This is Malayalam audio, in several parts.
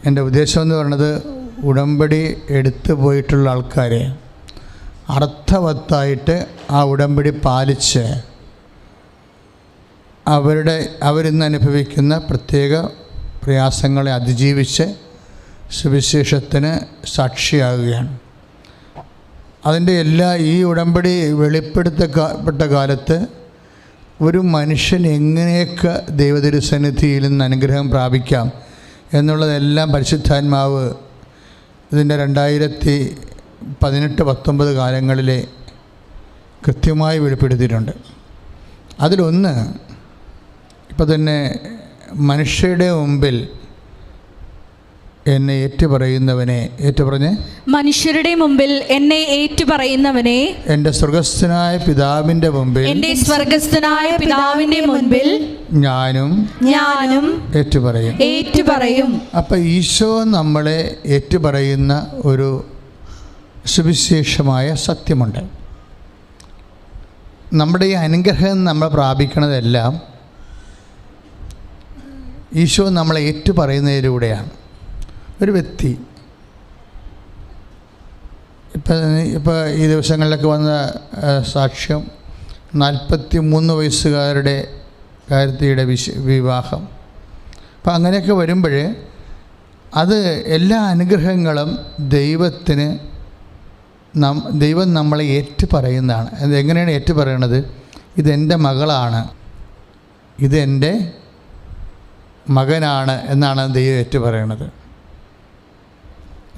എൻ്റെ ഉദ്ദേശം എന്ന് പറയുന്നത് ഉടമ്പടി എടുത്തു പോയിട്ടുള്ള ആൾക്കാരെ അർത്ഥവത്തായിട്ട് ആ ഉടമ്പടി പാലിച്ച് അവരിന്ന് അനുഭവിക്കുന്ന പ്രത്യേക പ്രയാസങ്ങളെ അതിജീവിച്ച് സുവിശേഷത്തിന് സാക്ഷിയാകുകയാണ്. അതിൻ്റെ ഈ ഉടമ്പടി വെളിപ്പെടുത്തപ്പെട്ട കാലത്ത് ഒരു മനുഷ്യൻ എങ്ങനെയൊക്കെ ദൈവതിരുസന്നിധിയിൽ നിന്ന് അനുഗ്രഹം പ്രാപിക്കാം എന്നുള്ളതെല്ലാം പരിശുദ്ധാത്മാവ് ഇതിൻ്റെ 2018-19 കാലങ്ങളിലെ കൃത്യമായി വെളിപ്പെടുത്തിയിട്ടുണ്ട്. അതിലൊന്ന് ഇപ്പം തന്നെ മനുഷ്യരുടെ മുമ്പിൽ എന്നെ ഏറ്റുപറയുന്നവനെ മനുഷ്യരുടെ മുമ്പിൽ എന്നെ ഏറ്റുപറയുന്നവനെ എൻ്റെ സ്വർഗസ്ഥനായ പിതാവിൻ്റെ മുമ്പിൽ ഞാനും ഏറ്റുപറയും. അപ്പം ഈശോ നമ്മളെ ഏറ്റുപറയുന്ന ഒരു സുവിശേഷമായ സത്യമുണ്ട്. നമ്മുടെ ഈ അനുഗ്രഹം നമ്മൾ പ്രാപിക്കുന്നതെല്ലാം ഈശോ നമ്മളെ ഏറ്റുപറയുന്നതിലൂടെയാണ്. ഒരു വ്യക്തി ഇപ്പോൾ ഈ ദിവസങ്ങളിലൊക്കെ വന്ന സാക്ഷ്യം 43 വയസ്സുകാരുടെ കാര്യത്തിയുടെ വിവാഹം. അപ്പം അങ്ങനെയൊക്കെ വരുമ്പോൾ അത് എല്ലാ അനുഗ്രഹങ്ങളും ദൈവം നമ്മളെ ഏറ്റുപറയുന്നതാണ്. അതെങ്ങനെയാണ് ഏറ്റുപറയണത്? ഇതെൻ്റെ മകളാണ്, ഇതെൻ്റെ മകനാണ് എന്നാണ് ദൈവം ഏറ്റുപറയണത്.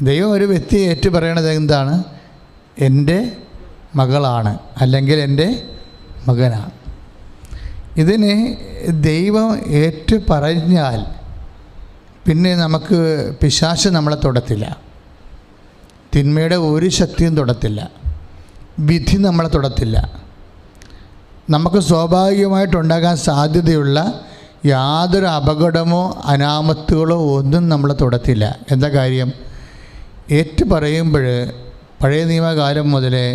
ദൈവം ഒരു വ്യക്തിയെ ഏറ്റുപറയണത് എന്താണ്? എൻ്റെ മകളാണ്, അല്ലെങ്കിൽ എൻ്റെ മകനാണ്. ഇതിന് ദൈവം ഏറ്റുപറഞ്ഞാൽ പിന്നെ നമുക്ക് പിശാച് നമ്മളെ തൊടത്തില്ല, തിന്മയുടെ ഒരു ശക്തിയും തൊടത്തില്ല, വിധി നമ്മളെ തൊടത്തില്ല. നമുക്ക് സ്വാഭാവികമായിട്ടുണ്ടാകാൻ സാധ്യതയുള്ള യാതൊരു അപകടമോ അനാമത്തുകളോ ഒന്നും നമ്മളെ തൊടത്തില്ല. എന്താ കാര്യം? ഏറ്റുപറയുമ്പോൾ പഴയ നിയമകാലം മുതലേ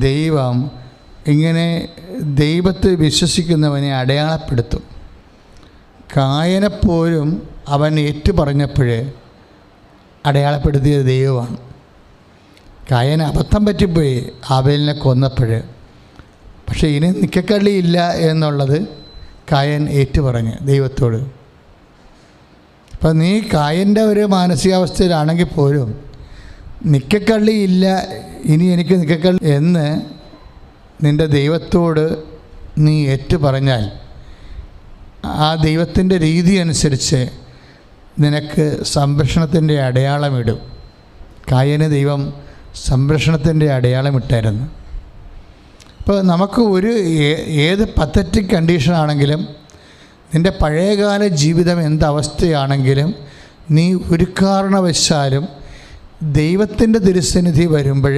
ദൈവം ഇങ്ങനെ ദൈവത്തെ വിശ്വസിക്കുന്നവനെ അടയാളപ്പെടുത്തും. കായനെപ്പോലും അവൻ ഏറ്റുപറഞ്ഞപ്പോൾ അടയാളപ്പെടുത്തിയത് ദൈവമാണ്. കായന് അബദ്ധം പറ്റിപ്പോയി ആബേലിനെ കൊന്നപ്പോൾ, പക്ഷേ ഇനി നിക്കക്കള്ളിയില്ല എന്നുള്ളത് കായൻ ഏറ്റുപറഞ്ഞ് ദൈവത്തോട്. അപ്പം നീ കായൻ്റെ ഒരു മാനസികാവസ്ഥയിലാണെങ്കിൽ പോലും നിക്കക്കള്ളിയില്ല, ഇനി എനിക്ക് നിക്കക്കള്ളി എന്ന് നിൻ്റെ ദൈവത്തോട് നീ ഏറ്റുപറഞ്ഞാൽ ആ ദൈവത്തിൻ്റെ രീതി അനുസരിച്ച് നിനക്ക് സംരക്ഷണത്തിൻ്റെ അടയാളമിടും. കായന് ദൈവം സംരക്ഷണത്തിൻ്റെ അടയാളമിട്ടായിരുന്നു. ഇപ്പോൾ നമുക്ക് ഏത് പത്തറ്റിക് കണ്ടീഷനാണെങ്കിലും, നിൻ്റെ പഴയകാല ജീവിതം എന്തവസ്ഥയാണെങ്കിലും, നീ ഒരു കാരണവശാലും ദൈവത്തിൻ്റെ തിരുസന്നിധി വരുമ്പോൾ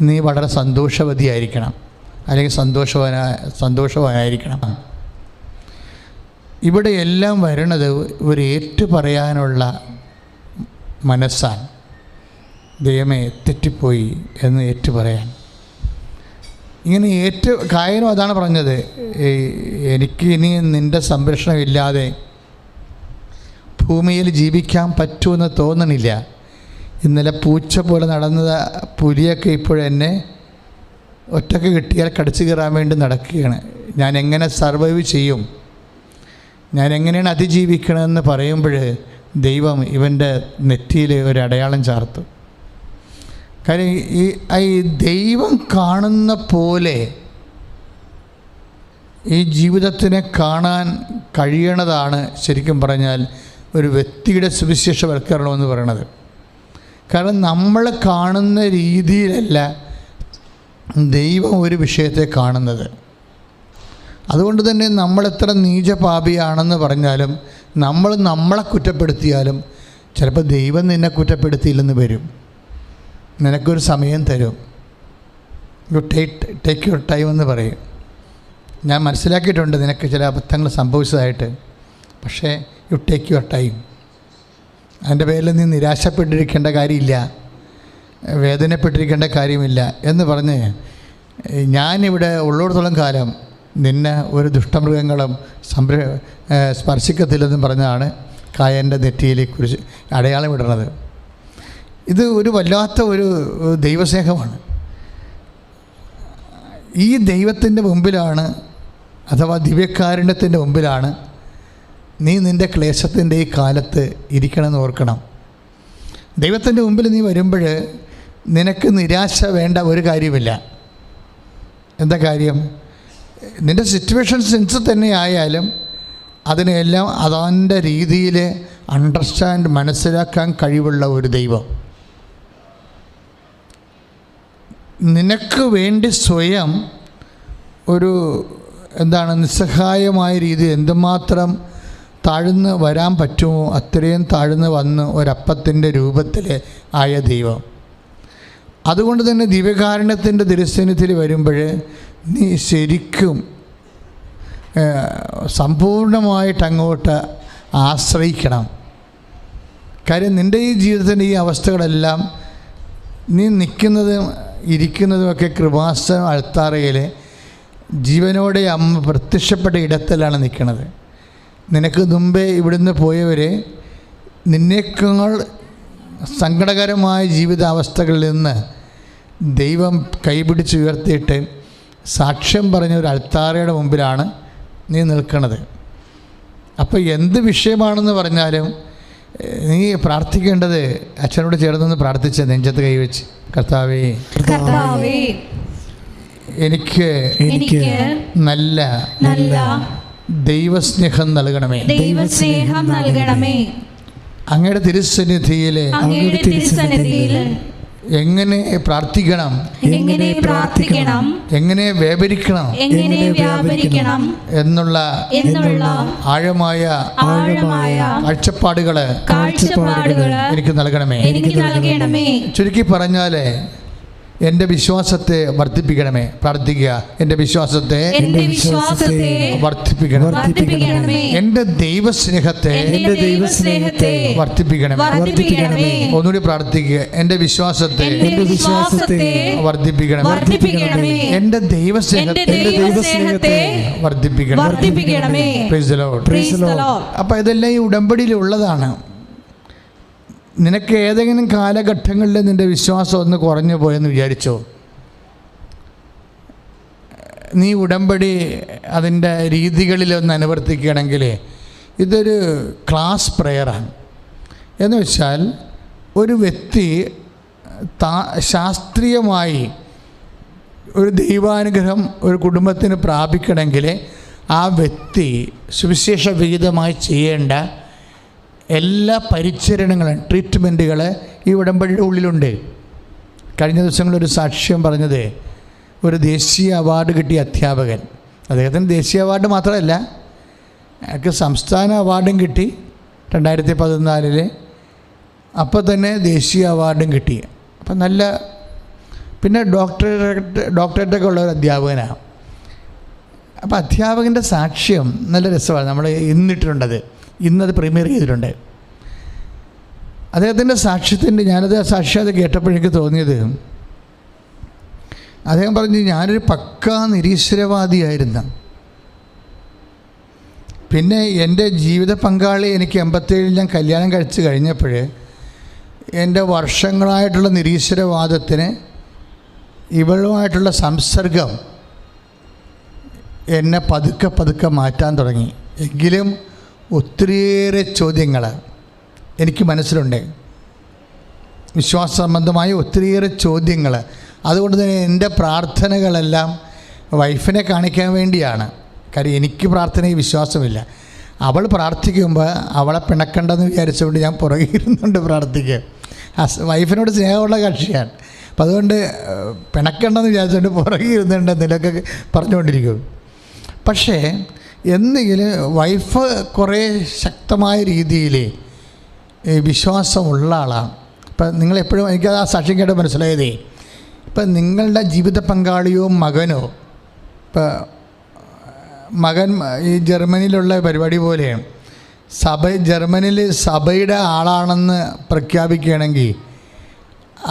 നീ വളരെ സന്തോഷവതിയായിരിക്കണം, അല്ലെങ്കിൽ സന്തോഷവാനായിരിക്കണം. ഇവിടെ എല്ലാം വരുന്നത് ഒരു ഏറ്റുപറയാനുള്ള മനസ്സാണ്. ദൈവമേ തെറ്റിപ്പോയി എന്ന് ഏറ്റുപറയാൻ. ഇങ്ങനെ കായനും അതാണ് പറഞ്ഞത്, എനിക്ക് ഇനി നിൻ്റെ സംരക്ഷണമില്ലാതെ ഭൂമിയിൽ ജീവിക്കാൻ പറ്റുമെന്ന് തോന്നണില്ല. ഇന്നലെ പൂച്ച പോലെ നടന്ന പുലിയൊക്കെ ഇപ്പോഴെന്നെ ഒറ്റക്ക് കിട്ടിയാൽ കടിച്ചു കയറാൻ വേണ്ടി നടക്കുകയാണ്. ഞാൻ എങ്ങനെ സർവൈവ് ചെയ്യും, ഞാൻ എങ്ങനെയാണ് അതിജീവിക്കണമെന്ന് പറയുമ്പോൾ ദൈവം ഇവൻ്റെ നെറ്റിയിൽ ഒരു അടയാളം ചാർത്തു. കാര്യം ഈ ദൈവം കാണുന്ന പോലെ ഈ ജീവിതത്തിനെ കാണാൻ കഴിയണതാണ് ശരിക്കും പറഞ്ഞാൽ ഒരു വ്യക്തിയുടെ സുവിശേഷവൽക്കരണം എന്ന് പറയണത്. കാരണം നമ്മൾ കാണുന്ന രീതിയിലല്ല ദൈവം ഒരു വിഷയത്തെ കാണുന്നത്. അതുകൊണ്ട് തന്നെ നമ്മളെത്ര നീചപാപിയാണെന്ന് പറഞ്ഞാലും, നമ്മളെ കുറ്റപ്പെടുത്തിയാലും ചിലപ്പോൾ ദൈവം നിന്നെ കുറ്റപ്പെടുത്തിയില്ലെന്ന് വരും. നിനക്കൊരു സമയം തരും. ടേക്ക് യുവർ ടൈം എന്ന് പറയും. ഞാൻ മനസ്സിലാക്കിയിട്ടുണ്ട് നിനക്ക് ചില അബദ്ധങ്ങൾ സംഭവിച്ചതായിട്ട്, പക്ഷേ ടേക്ക് യുവർ ടൈം. അതിൻ്റെ പേരിൽ നീ നിരാശപ്പെട്ടിരിക്കേണ്ട കാര്യമില്ല, വേദനപ്പെട്ടിരിക്കേണ്ട കാര്യമില്ല എന്ന് പറഞ്ഞ് ഞാനിവിടെ ഉള്ളിടത്തോളം കാലം നിന്നെ ഒരു ദുഷ്ടമൃഗങ്ങളും സ്പർശിക്കത്തില്ലെന്ന് പറഞ്ഞാണ് കായൻ്റെ നെറ്റിയിലെ കുരിശ് അടയാളം ഇടുന്നത്. ഇത് ഒരു വല്ലാത്ത ഒരു ദൈവസ്നേഹമാണ്. ഈ ദൈവത്തിൻ്റെ മുമ്പിലാണ്, അഥവാ ദിവ്യകാരുണ്യത്തിൻ്റെ മുമ്പിലാണ് നീ നിൻ്റെ ക്ലേശത്തിൻ്റെ ഈ കാലത്ത് ഇരിക്കണമെന്ന് ഓർക്കണം. ദൈവത്തിൻ്റെ മുമ്പിൽ നീ വരുമ്പോൾ നിനക്ക് നിരാശ വേണ്ട ഒരു കാര്യമില്ല. എന്താ കാര്യം? നിൻ്റെ സിറ്റുവേഷൻ സെൻസ് തന്നെ ആയാലും അതിനെല്ലാം അതിൻ്റെ രീതിയിൽ അണ്ടർസ്റ്റാൻഡ് മനസ്സിലാക്കാൻ കഴിവുള്ള ഒരു ദൈവം നിനക്ക് വേണ്ടി സ്വയം ഒരു നിസ്സഹായമായ രീതിയിൽ എന്തുമാത്രം താഴ്ന്ന് വരാൻ പറ്റുമോ അത്രയും താഴ്ന്ന് വന്ന് ഒരപ്പത്തിൻ്റെ രൂപത്തിൽ ആയ ദൈവം. അതുകൊണ്ട് തന്നെ ദിവ്യകാരുണ്യത്തിൻ്റെ തിരുസന്നിധിയിൽ വരുമ്പോൾ നീ ശരിക്കും സമ്പൂർണ്ണമായിട്ട് അങ്ങോട്ട് ആശ്രയിക്കണം. കാര്യം നിൻ്റെ ഈ ജീവിതത്തിൻ്റെ ഈ അവസ്ഥകളെല്ലാം നീ നിൽക്കുന്നതും ഇരിക്കുന്നതുമൊക്കെ കൃപാസനം അൾത്താരയിൽ ജീവനോടെ അമ്മ പ്രത്യക്ഷപ്പെട്ട ഇടത്തിലാണ് നിൽക്കുന്നത്. നിനക്ക് മുമ്പേ ഇവിടുന്ന് പോയവരെ നിന്നേക്കാൾ സങ്കടകരമായ ജീവിതാവസ്ഥകളിൽ നിന്ന് ദൈവം കൈപിടിച്ചുയർത്തിയിട്ട് സാക്ഷ്യം പറഞ്ഞ ഒരു അൾത്താരയുടെ മുമ്പിലാണ് നീ നിൽക്കുന്നത്. അപ്പോൾ എന്ത് വിഷയമാണെന്ന് പറഞ്ഞാലും നീ പ്രാർത്ഥിക്കേണ്ടത് അച്ഛനോട് ചേർന്നൊന്ന് പ്രാർത്ഥിച്ച നെഞ്ചത്ത് കൈവച്ച്, കർത്താവേ എനിക്ക് നല്ല ദൈവസ്നേഹം നൽകണമേ. അങ്ങയുടെ തിരുസന്നിധിയിലെ എങ്ങനെ പ്രാർത്ഥിക്കണം, എങ്ങനെ വ്യാപരിക്കണം എന്നുള്ള ആഴമായ കാഴ്ചപ്പാടുകള് എനിക്ക് നൽകണമേ. ചുരുക്കി പറഞ്ഞാല് എൻ്റെ വിശ്വാസത്തെ വർദ്ധിപ്പിക്കണമേ. പ്രാർത്ഥിക്കുക, എൻ്റെ വിശ്വാസത്തെ വർദ്ധിപ്പിക്കണമേ. എൻ്റെ ദൈവസ്നേഹത്തെ വർദ്ധിപ്പിക്കണമേ. ഒന്നുകൂടി പ്രാർത്ഥിക്കുക, എൻ്റെ വിശ്വാസത്തെ വർദ്ധിപ്പിക്കണമേ. എൻ്റെ ദൈവസ്നേഹത്തെ വർദ്ധിപ്പിക്കണമേ. Praise the Lord. അപ്പോൾ ഇതെല്ലാം ഈ ഉടമ്പടിയിൽ ഉള്ളതാണ്. നിനക്ക് ഏതെങ്കിലും കാലഘട്ടങ്ങളിൽ നിൻ്റെ വിശ്വാസം ഒന്ന് കുറഞ്ഞു പോയെന്ന് വിചാരിച്ചോ, നീ ഉടമ്പടി അതിൻ്റെ രീതികളിലൊന്ന് അനുവർത്തിക്കുകയാണെങ്കിൽ ഇതൊരു ക്ലാസ് പ്രെയറാണ്. എന്ന് വെച്ചാൽ ഒരു വ്യക്തി ശാസ്ത്രീയമായി ഒരു ദൈവാനുഗ്രഹം ഒരു കുടുംബത്തിന് പ്രാപിക്കണമെങ്കിൽ ആ വ്യക്തി സുവിശേഷ വിഹിതമായി ചെയ്യേണ്ട എല്ലാ പരിചരണങ്ങളും ട്രീറ്റ്മെൻറ്റുകൾ ഈ ഉടമ്പടിയുടെ ഉള്ളിലുണ്ട്. കഴിഞ്ഞ ദിവസങ്ങളൊരു സാക്ഷ്യം പറഞ്ഞത് ഒരു ദേശീയ അവാർഡ് കിട്ടിയ അധ്യാപകൻ, അദ്ദേഹത്തിന് ദേശീയ അവാർഡ് മാത്രമല്ല അയാൾക്ക് സംസ്ഥാന അവാർഡും കിട്ടി 2014. അപ്പോൾ തന്നെ ദേശീയ അവാർഡും കിട്ടി. അപ്പം നല്ല, പിന്നെ ഡോക്ടറേറ്റൊക്കെ ഉള്ള ഒരു അധ്യാപകനാണ്. അപ്പോൾ അധ്യാപകൻ്റെ സാക്ഷ്യം നല്ല രസമാണ്. നമ്മൾ ഇന്നിട്ടുണ്ടത്, ഇന്നത് പ്രീമിയർ ചെയ്തിട്ടുണ്ട്. അദ്ദേഹത്തിൻ്റെ സാക്ഷ്യത്തിൻ്റെ സാക്ഷ്യം കേട്ടപ്പോഴേക്ക് തോന്നിയത്, അദ്ദേഹം പറഞ്ഞു, ഞാനൊരു പക്കാ നിരീശ്വരവാദിയായിരുന്നു. പിന്നെ എൻ്റെ ജീവിത പങ്കാളി എനിക്ക് 87 ഞാൻ കല്യാണം കഴിച്ച് കഴിഞ്ഞപ്പോൾ എൻ്റെ വർഷങ്ങളായിട്ടുള്ള നിരീശ്വരവാദത്തിന് ഇവളുമായിട്ടുള്ള സംസർഗം എന്നെ പതുക്കെ മാറ്റാൻ തുടങ്ങി. എങ്കിലും ഒത്തിരിയേറെ ചോദ്യങ്ങൾ എനിക്ക് മനസ്സിലുണ്ട്, വിശ്വാസ സംബന്ധമായ ഒത്തിരിയേറെ ചോദ്യങ്ങൾ. അതുകൊണ്ട് തന്നെ എൻ്റെ പ്രാർത്ഥനകളെല്ലാം വൈഫിനെ കാണിക്കാൻ വേണ്ടിയാണ്. കാര്യം എനിക്ക് പ്രാർത്ഥനയിൽ വിശ്വാസമില്ല. അവൾ പ്രാർത്ഥിക്കുമ്പോൾ അവളെ പിണക്കണ്ടെന്ന് വിചാരിച്ചുകൊണ്ട് ഞാൻ പുറകെ ഇരുന്നുകൊണ്ട് പ്രാർത്ഥിക്കുക. വൈഫിനോട് സ്നേഹമുള്ള കക്ഷിയാണ്. അപ്പം അതുകൊണ്ട് പിണക്കണ്ടെന്ന് വിചാരിച്ചുകൊണ്ട് പുറകെ ഇരുന്നുകൊണ്ട് എന്തെങ്കിലുമൊക്കെ പറഞ്ഞുകൊണ്ടിരിക്കും. പക്ഷേ എന്തെങ്കിലും വൈഫ് കുറേ ശക്തമായ രീതിയിൽ വിശ്വാസമുള്ള ആളാണ്. ഇപ്പം നിങ്ങളെപ്പോഴും, എനിക്കത് ആ സാക്ഷ്യം കേട്ട് മനസ്സിലായതേ, ഇപ്പം നിങ്ങളുടെ ജീവിത പങ്കാളിയോ മകനോ, ഇപ്പം മകൻ ഈ ജർമ്മനിയിലുള്ള പരിപാടി പോലെ ജർമ്മനിയിൽ സഭയുടെ ആളാണെന്ന് പ്രഖ്യാപിക്കുകയാണെങ്കിൽ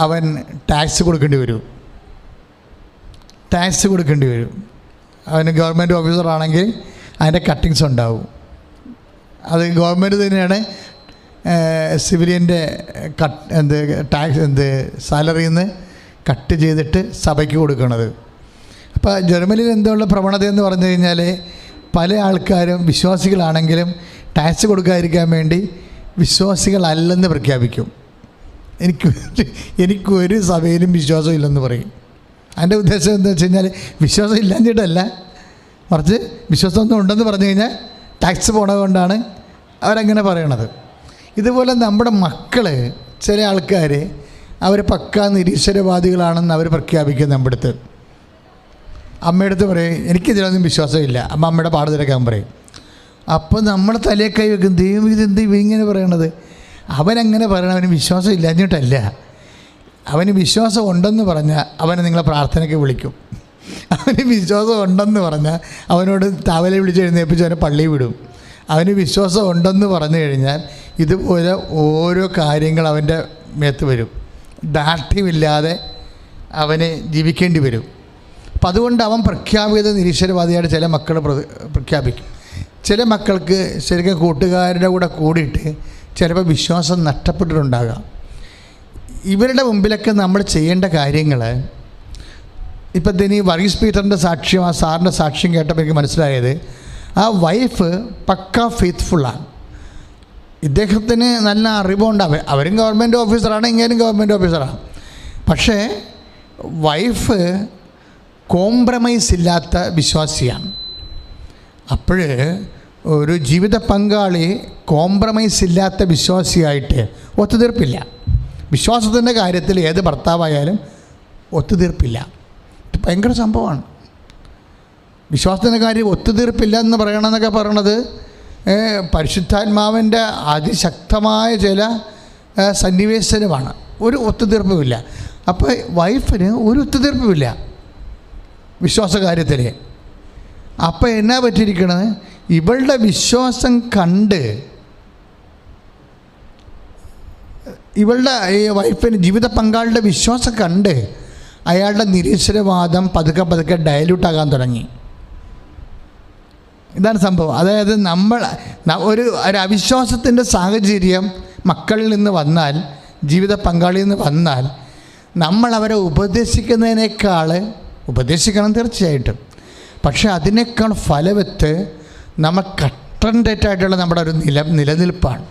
അവൻ ടാക്സ് കൊടുക്കേണ്ടി വരും. അവന് ഗവൺമെൻറ് ഓഫീസറാണെങ്കിൽ അതിൻ്റെ കട്ടിങ്സ് ഉണ്ടാവും. അത് ഗവൺമെൻറ് തന്നെയാണ് സിവിലിയൻ്റെ ടാക്സ് സാലറിയിൽ നിന്ന് കട്ട് ചെയ്തിട്ട് സഭയ്ക്ക് കൊടുക്കുന്നത്. അപ്പോൾ ജർമ്മനിയിൽ എന്തുള്ള പ്രവണത എന്ന് പറഞ്ഞു കഴിഞ്ഞാൽ പല ആൾക്കാരും വിശ്വാസികളാണെങ്കിലും ടാക്സ് കൊടുക്കാതിരിക്കാൻ വേണ്ടി വിശ്വാസികളല്ലെന്ന് പ്രഖ്യാപിക്കും. എനിക്കൊരു സഭയിലും വിശ്വാസം ഇല്ലെന്ന് പറയും. അതിൻ്റെ ഉദ്ദേശം എന്താ വെച്ച് കഴിഞ്ഞാൽ വിശ്വാസം ഇല്ലാഞ്ഞിട്ടല്ല, മറിച്ച് വിശ്വാസമൊന്നും ഉണ്ടെന്ന് പറഞ്ഞു കഴിഞ്ഞാൽ ടാക്സ് പോണത് കൊണ്ടാണ് അവരങ്ങനെ പറയണത്. ഇതുപോലെ നമ്മുടെ മക്കൾ, ചില ആൾക്കാർ അവർ പക്കാ നിരീശ്വരവാദികളാണെന്ന് അവർ പ്രഖ്യാപിക്കും. നമ്മുടെ അടുത്ത് അമ്മയടുത്ത് പറയും എനിക്കിതിലൊന്നും വിശ്വാസമില്ല, അമ്മയുടെ പാട് തിരക്കാൻ പറയും. അപ്പോൾ നമ്മൾ തലയെ കൈ വെക്കും, ദൈവം ഇതെന്ത് ഇങ്ങനെ പറയണത്. അവനങ്ങനെ പറയണം, അവന് വിശ്വാസം ഇല്ലാഞ്ഞിട്ടല്ല. അവന് വിശ്വാസം ഉണ്ടെന്ന് പറഞ്ഞാൽ അവനെ നിങ്ങളെ പ്രാർത്ഥനയ്ക്ക് വിളിക്കും. അവന് വിശ്വാസം ഉണ്ടെന്ന് പറഞ്ഞാൽ അവനോട് തവലെ വിളിച്ച് എഴുന്നേൽപ്പിച്ച് അവനെ പള്ളിയിൽ വിടും. അവന് വിശ്വാസം ഉണ്ടെന്ന് പറഞ്ഞു കഴിഞ്ഞാൽ ഇതുപോലെ ഓരോ കാര്യങ്ങൾ അവൻ്റെ മേത്ത് വരും. ദാർഢ്യമില്ലാതെ അവന് ജീവിക്കേണ്ടി വരും. അപ്പം അതുകൊണ്ട് അവൻ പ്രഖ്യാപിത നിരീശ്വരവാദിയായിട്ട് ചില മക്കൾ പ്രഖ്യാപിക്കും. ചില മക്കൾക്ക് ശരിക്കും കൂട്ടുകാരുടെ കൂടെ കൂടിയിട്ട് ചിലപ്പോൾ വിശ്വാസം നഷ്ടപ്പെട്ടിട്ടുണ്ടാകാം. ഇവരുടെ മുമ്പിലൊക്കെ നമ്മൾ ചെയ്യേണ്ട കാര്യങ്ങൾ, ഇപ്പം ഇതിന് വർഗീസ് പീറ്ററിൻ്റെ സാക്ഷ്യം, ആ സാറിൻ്റെ സാക്ഷ്യം കേട്ടപ്പോൾ എനിക്ക് മനസ്സിലായത്, ആ വൈഫ് പക്കാ ഫെയ്ത്ത്ഫുള്ളാണ്. ഇദ്ദേഹത്തിന് നല്ല അറിവുണ്ട്. അവരും ഗവൺമെൻറ് ഓഫീസറാണ്, ഇങ്ങനെയും ഗവൺമെൻറ് ഓഫീസറാണ്. പക്ഷേ വൈഫ് കോംപ്രമൈസ് ഇല്ലാത്ത വിശ്വാസിയാണ്. അപ്പോൾ ഒരു ജീവിത പങ്കാളി കോംപ്രമൈസ് ഇല്ലാത്ത വിശ്വാസിയായിട്ട് ഒത്തുതീർപ്പില്ല. വിശ്വാസത്തിൻ്റെ കാര്യത്തിൽ ഏത് ഭർത്താവായാലും ഒത്തുതീർപ്പില്ല. ഇത് ഭയങ്കര സംഭവമാണ്. വിശ്വാസത്തിൻ്റെ കാര്യം ഒത്തുതീർപ്പില്ല എന്ന് പറയണമെന്നൊക്കെ പറയണത് പരിശുദ്ധാത്മാവിൻ്റെ അതിശക്തമായ ചില സന്നിവേശനമാണ്. ഒരു ഒത്തുതീർപ്പുമില്ല. അപ്പോൾ വൈഫിന് ഒരു ഒത്തുതീർപ്പുമില്ല വിശ്വാസകാര്യത്തിൽ. അപ്പോൾ എന്നാ പറ്റിയിരിക്കണത്, ഇവളുടെ വിശ്വാസം കണ്ട്, ഇവളുടെ ഈ വൈഫിന് ജീവിത പങ്കാളിയുടെ വിശ്വാസം കണ്ട് അയാളുടെ നിരീശ്വരവാദം പതുക്കെ പതുക്കെ ഡയലൂട്ടാകാൻ തുടങ്ങി. ഇതാണ് സംഭവം. അതായത് നമ്മൾ ഒരു അവിശ്വാസത്തിൻ്റെ സാഹചര്യം മക്കളിൽ നിന്ന് വന്നാൽ, ജീവിത പങ്കാളിയിൽ നിന്ന് വന്നാൽ, നമ്മൾ അവരെ ഉപദേശിക്കുന്നതിനേക്കാൾ, ഉപദേശിക്കണം തീർച്ചയായിട്ടും, പക്ഷേ അതിനേക്കാൾ ഫലവത്ത് നമ്മൾ കട്ടൻഡേറ്റായിട്ടുള്ള നമ്മുടെ ഒരു നിലനിൽപ്പാണ്.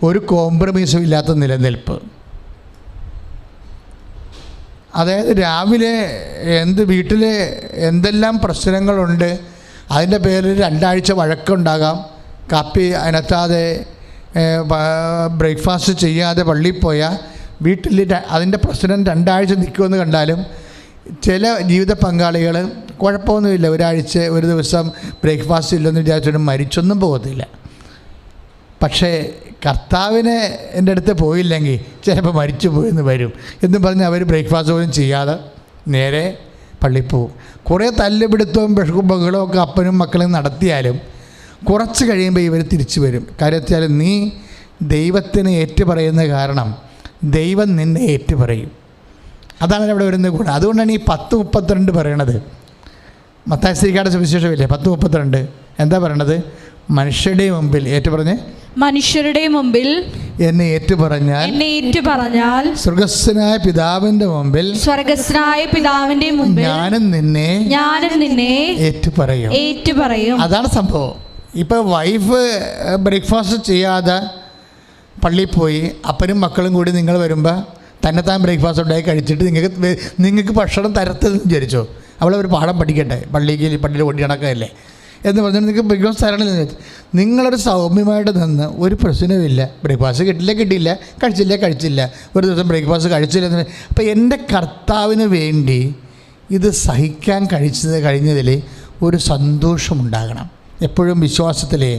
ഒരു കോംപ്രമൈസും ഇല്ലാത്ത നിലനിൽപ്പ്. അതായത് രാവിലെ വീട്ടിൽ എന്തെല്ലാം പ്രശ്നങ്ങളുണ്ട്, അതിൻ്റെ പേരിൽ 2 ആഴ്ച വഴക്കുണ്ടാകാം. കാപ്പി അനത്താതെ ബ്രേക്ക്ഫാസ്റ്റ് ചെയ്യാതെ പള്ളിയിൽ പോയാൽ വീട്ടിൽ അതിൻ്റെ പ്രശ്നം 2 ആഴ്ച നിൽക്കുമെന്ന് കണ്ടാലും ചില ജീവിത പങ്കാളികൾ കുഴപ്പമൊന്നുമില്ല, ഒരു ദിവസം ബ്രേക്ക്ഫാസ്റ്റ് ഇല്ലെന്ന് വിചാരിച്ചിട്ട് മരിച്ചൊന്നും പോകത്തില്ല. പക്ഷേ കർത്താവിനെ എൻ്റെ അടുത്ത് പോയില്ലെങ്കിൽ ചിലപ്പോൾ മരിച്ചു പോയെന്ന് വരും എന്നും പറഞ്ഞ് അവർ ബ്രേക്ക്ഫാസ്റ്റ് പോലും ചെയ്യാതെ നേരെ പള്ളിയിൽ പോകും. കുറേ തല്ലുപിടുത്തവും ബഹളവും ഒക്കെ അപ്പനും മക്കളും നടത്തിയാലും കുറച്ച് കഴിയുമ്പോൾ ഇവർ തിരിച്ചു വരും. കാര്യത്തിൽ നീ ദൈവത്തിന് ഏറ്റുപറയുന്ന കാരണം ദൈവം നിന്നെ ഏറ്റുപറയും. അതാണ് അവിടെ വരുന്നത് കൂടെ. അതുകൊണ്ടാണ് ഈ 10:32 പറയണത്. മത്തായി ശ്രീകാരുടെ സുവിശേഷമില്ലേ 10:32 എന്താ പറയണത്? മനുഷ്യരുടെ മുമ്പിൽ ഏറ്റുപറഞ്ഞ്, മനുഷ്യരുടെ മുമ്പിൽ എന്നെ ഏറ്റുപറഞ്ഞാൽ സ്വർഗസ്ഥനായ പിതാവിന്റെ മുമ്പിൽ ഞാനും നിന്നെ ഏറ്റുപറയും. അതാണ് സംഭവം. ഇപ്പം വൈഫ് ബ്രേക്ക്ഫാസ്റ്റ് ചെയ്യാതെ പള്ളിയിൽ പോയി അപ്പനും മക്കളും കൂടി നിങ്ങൾ വരുമ്പോൾ തന്നെത്താൻ ബ്രേക്ക്ഫാസ്റ്റ് ഉണ്ടായി കഴിച്ചിട്ട് നിങ്ങൾക്ക് ഭക്ഷണം തരത്തില്ലെന്ന് വിചാരിച്ചോ? അവളൊരു പാഠം പഠിക്കട്ടെ, പള്ളിയിൽ ഓടി നടക്കുകയല്ലേ എന്ന് പറഞ്ഞാൽ നിങ്ങൾക്ക് ബ്രേക്ക്ഫാസ്റ്റ് തരണമെന്ന് വെച്ചാൽ നിങ്ങളൊരു സൗമ്യമായിട്ട് നിന്ന് ഒരു പ്രശ്നവുമില്ല. ബ്രേക്ക്ഫാസ്റ്റ് കിട്ടിയില്ല, കഴിച്ചില്ല, ഒരു ദിവസം ബ്രേക്ക്ഫാസ്റ്റ് കഴിച്ചില്ല. അപ്പോൾ എൻ്റെ കർത്താവിന് വേണ്ടി ഇത് സഹിക്കാൻ കഴിഞ്ഞതിൽ ഒരു സന്തോഷമുണ്ടാകണം. എപ്പോഴും വിശ്വാസത്തിലെ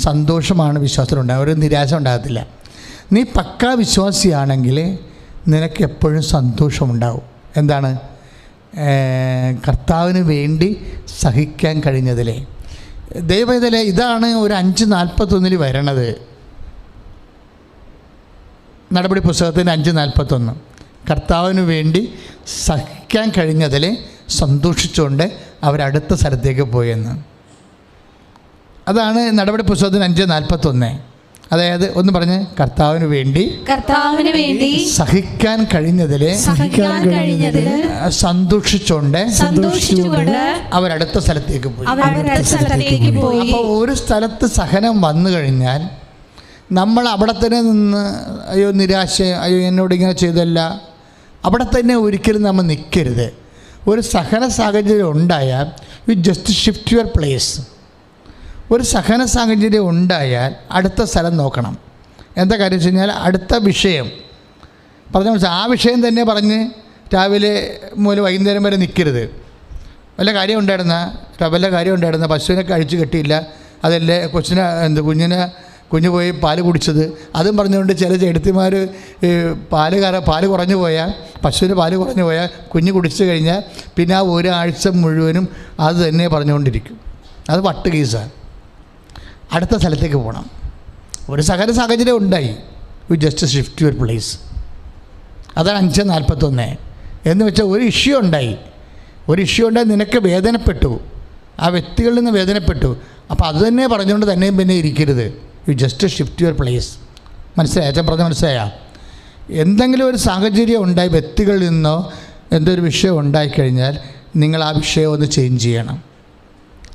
സന്തോഷമാണ് വിശ്വാസത്തിലുണ്ടാകുക, ഒരു നിരാശ ഉണ്ടാകത്തില്ല. നീ പക്കാ വിശ്വാസിയാണെങ്കിൽ നിനക്ക് എപ്പോഴും സന്തോഷമുണ്ടാവും. എന്താണ്? കർത്താവിന് വേണ്ടി സഹിക്കാൻ കഴിഞ്ഞതിലെ. ദൈവത്തിലെ ഇതാണ് ഒരു 5:41 വരണത്. നടപടി പുസ്തകത്തിൻ്റെ 5:41 കർത്താവിന് വേണ്ടി സഹിക്കാൻ കഴിഞ്ഞതിൽ സന്തോഷിച്ചുകൊണ്ട് അവരടുത്ത സ്ഥലത്തേക്ക് പോയെന്ന്. അതാണ് നടപടി പുസ്തകത്തിന് 5:41. അതായത് ഒന്ന് പറഞ്ഞ് കർത്താവിന് വേണ്ടി സഹിക്കാൻ കഴിഞ്ഞതിൽ സന്തോഷിച്ചുകൊണ്ട് അവരടുത്ത സ്ഥലത്തേക്ക് പോയി. അപ്പോൾ ഒരു സ്ഥലത്ത് സഹനം വന്നു കഴിഞ്ഞാൽ നമ്മൾ അവിടെ തന്നെ നിന്ന് അയ്യോ നിരാശ, അയ്യോ എന്നോട് ഇങ്ങനെ ചെയ്തല്ല, അവിടെ തന്നെ ഒരിക്കലും നമ്മൾ നിൽക്കരുത്. ഒരു സഹന സാഹചര്യം ഉണ്ടായാൽ U just shift your place. ഒരു സഹന സാഹചര്യം ഉണ്ടായാൽ അടുത്ത സ്ഥലം നോക്കണം. എന്താ കാര്യം വെച്ച് കഴിഞ്ഞാൽ അടുത്ത വിഷയം പറഞ്ഞ ആ വിഷയം തന്നെ പറഞ്ഞ് രാവിലെ മുതൽ വൈകുന്നേരം വരെ നിൽക്കരുത്. വല്ല കാര്യം ഉണ്ടായിരുന്ന പശുവിനൊക്കെ അഴിച്ചു കെട്ടിയില്ല, അതല്ലേ കുഞ്ഞ് പോയി പാല് കുടിച്ചത്, അതും പറഞ്ഞുകൊണ്ട് ചില ചെടുത്തിമാർ പാല് കുറഞ്ഞു പോയാൽ, പശുവിന് പാല് കുറഞ്ഞു പോയാൽ കുഞ്ഞ് കുടിച്ചു കഴിഞ്ഞാൽ പിന്നെ ആ ഒരാഴ്ച മുഴുവനും അത് തന്നെ പറഞ്ഞുകൊണ്ടിരിക്കും. അത് വട്ട് കേസാണ്. അടുത്ത സ്ഥലത്തേക്ക് പോകണം. ഒരു സഹന സാഹചര്യം ഉണ്ടായി, U just shift your place. അതാണ് 5:41. എന്ന് വെച്ചാൽ ഒരു ഇഷ്യൂ ഉണ്ടായി നിനക്ക് വേദനപ്പെട്ടു, ആ വ്യക്തികളിൽ നിന്ന് വേദനപ്പെട്ടു. അപ്പോൾ അത് തന്നെ പറഞ്ഞുകൊണ്ട് തന്നെയും പിന്നെ ഇരിക്കരുത്. You just shift your place. മനസ്സിലായ അച്ഛൻ പറഞ്ഞ മനസ്സിലായ? എന്തെങ്കിലും ഒരു സാഹചര്യം ഉണ്ടായി, വ്യക്തികളിൽ നിന്നോ എന്തൊരു വിഷയം ഉണ്ടായിക്കഴിഞ്ഞാൽ നിങ്ങൾ ആ വിഷയം ഒന്ന് ചേഞ്ച് ചെയ്യണം.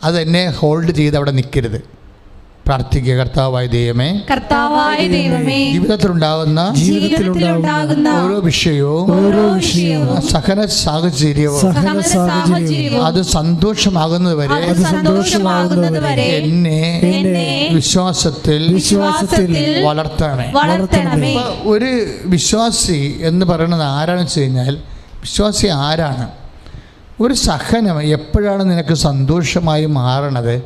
അത് തന്നെ ഹോൾഡ് ചെയ്ത് അവിടെ നിൽക്കരുത്. പ്രാർത്ഥിക്കുക. കർത്താവായ ദൈവമേ, ജീവിതത്തിലുണ്ടാകുന്ന ഓരോ വിഷയവും സഹന സാഹചര്യവും അത് സന്തോഷമാകുന്നത് വരെ എന്നെ വിശ്വാസത്തിൽ വളർത്തണമേ. ഒരു വിശ്വാസി എന്ന് പറയുന്നത് ആരാണെന്ന് വെച്ച് കഴിഞ്ഞാൽ, വിശ്വാസി ആരാണ്? ഒരു സഹനം എപ്പോഴാണ് നിനക്ക് സന്തോഷമായി മാറണത്,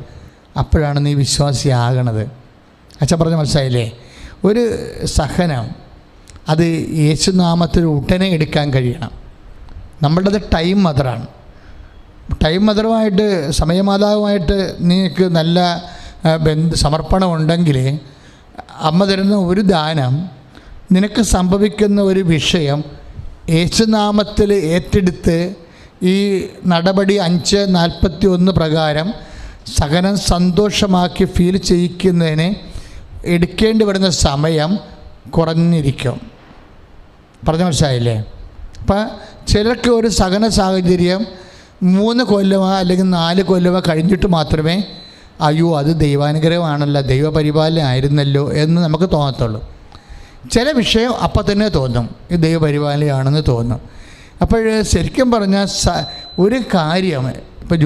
അപ്പോഴാണ് നീ വിശ്വാസിയാകണത്. അച്ഛൻ പറഞ്ഞ മനസ്സിലായില്ലേ? ഒരു സഹനം അത് യേശുനാമത്തിൽ ഉടനെ എടുക്കാൻ കഴിയണം. നമ്മളുടേത് ടൈം മദറാണ്. ടൈം മദറുമായിട്ട്, സമയമാതാവുമായിട്ട് നിനക്ക് നല്ല സമർപ്പണം ഉണ്ടെങ്കിൽ അമ്മ തരുന്ന ഒരു ദാനം, നിനക്ക് സംഭവിക്കുന്ന ഒരു വിഷയം യേശുനാമത്തിൽ ഏറ്റെടുത്ത് ഈ നടപടി 5:41 പ്രകാരം സഹനം സന്തോഷമാക്കി ഫീൽ ചെയ്യിക്കുന്നതിന് എടുക്കേണ്ടി വരുന്ന സമയം കുറഞ്ഞിരിക്കും. പറഞ്ഞ മനസ്സിലായില്ലേ? അപ്പം ചിലർക്ക് ഒരു സഹന സാഹചര്യം 3 കൊല്ലമോ അല്ലെങ്കിൽ 4 കൊല്ലമോ കഴിഞ്ഞിട്ട് മാത്രമേ അയ്യോ അത് ദൈവാനുഗ്രഹമാണല്ലോ, ദൈവപരിപാലനം ആയിരുന്നല്ലോ എന്ന് നമുക്ക് തോന്നത്തുള്ളൂ. ചില വിഷയം അപ്പം തന്നെ തോന്നും ഇത് ദൈവപരിപാലനയാണെന്ന് തോന്നും. അപ്പോൾ ശരിക്കും പറഞ്ഞാൽ ഒരു കാര്യം, ഇപ്പോൾ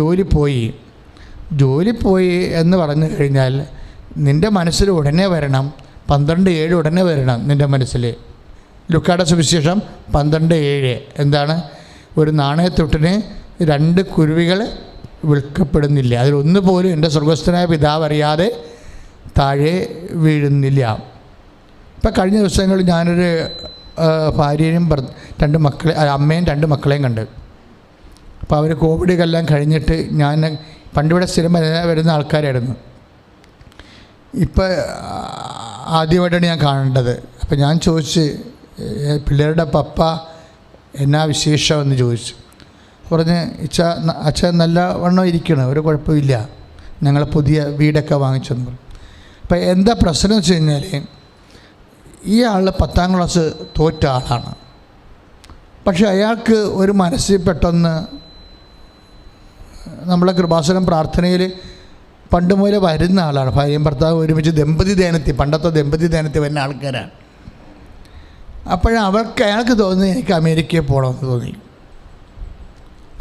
ജോലി പോയി എന്ന് പറഞ്ഞു കഴിഞ്ഞാൽ നിൻ്റെ മനസ്സിൽ ഉടനെ വരണം 12:7 ഉടനെ വരണം നിൻ്റെ മനസ്സിൽ. ലൂക്കായുടെ സുവിശേഷം 12:7 എന്താണ്? ഒരു നാണയത്തൊട്ടിന് 2 കുരുവികൾ വിൽക്കപ്പെടുന്നില്ല, അതിലൊന്നു പോലും എൻ്റെ സ്വർഗസ്ഥനായ പിതാവ് അറിയാതെ താഴെ വീഴുന്നില്ല. ഇപ്പം കഴിഞ്ഞ ദിവസങ്ങളിൽ ഞാനൊരു ഭാര്യയും 2 മക്കളെ, അമ്മയും 2 മക്കളെയും കണ്ട്. അപ്പോൾ അവർ കോവിഡെല്ലാം കഴിഞ്ഞിട്ട്, ഞാൻ പണ്ടിവിടെ സ്ഥിരം വരുന്ന ആൾക്കാരായിരുന്നു, ഇപ്പം ആദ്യമായിട്ടാണ് ഞാൻ കാണേണ്ടത്. അപ്പം ഞാൻ ചോദിച്ച് പിള്ളേരുടെ പപ്പ എന്നാ വിശേഷമെന്ന് ചോദിച്ചു. പറഞ്ഞ് അച്ഛൻ നല്ല വണ്ണം ഇരിക്കണം, ഒരു കുഴപ്പമില്ല, ഞങ്ങൾ പുതിയ വീടൊക്കെ വാങ്ങിച്ചെന്ന് പറഞ്ഞു. അപ്പം എന്താ പ്രശ്നം വെച്ച് കഴിഞ്ഞാൽ ഈ ആൾ 10ാം ക്ലാസ് തോറ്റ ആളാണ്. പക്ഷെ അയാൾക്ക് ഒരു മനസ്സിൽ പെട്ടെന്ന് നമ്മളെ കൃപാസനം പ്രാർത്ഥനയിൽ പണ്ട് മുതലേ വരുന്ന ആളാണ്. ഭാര്യയും ഭർത്താവ് ഒരുമിച്ച് പണ്ടത്തെ ദമ്പതി ധ്യാനത്തിൽ വരുന്ന ആൾക്കാരാണ്. അയാൾക്ക് തോന്നി എനിക്ക് അമേരിക്കയിൽ പോകണമെന്ന് തോന്നി.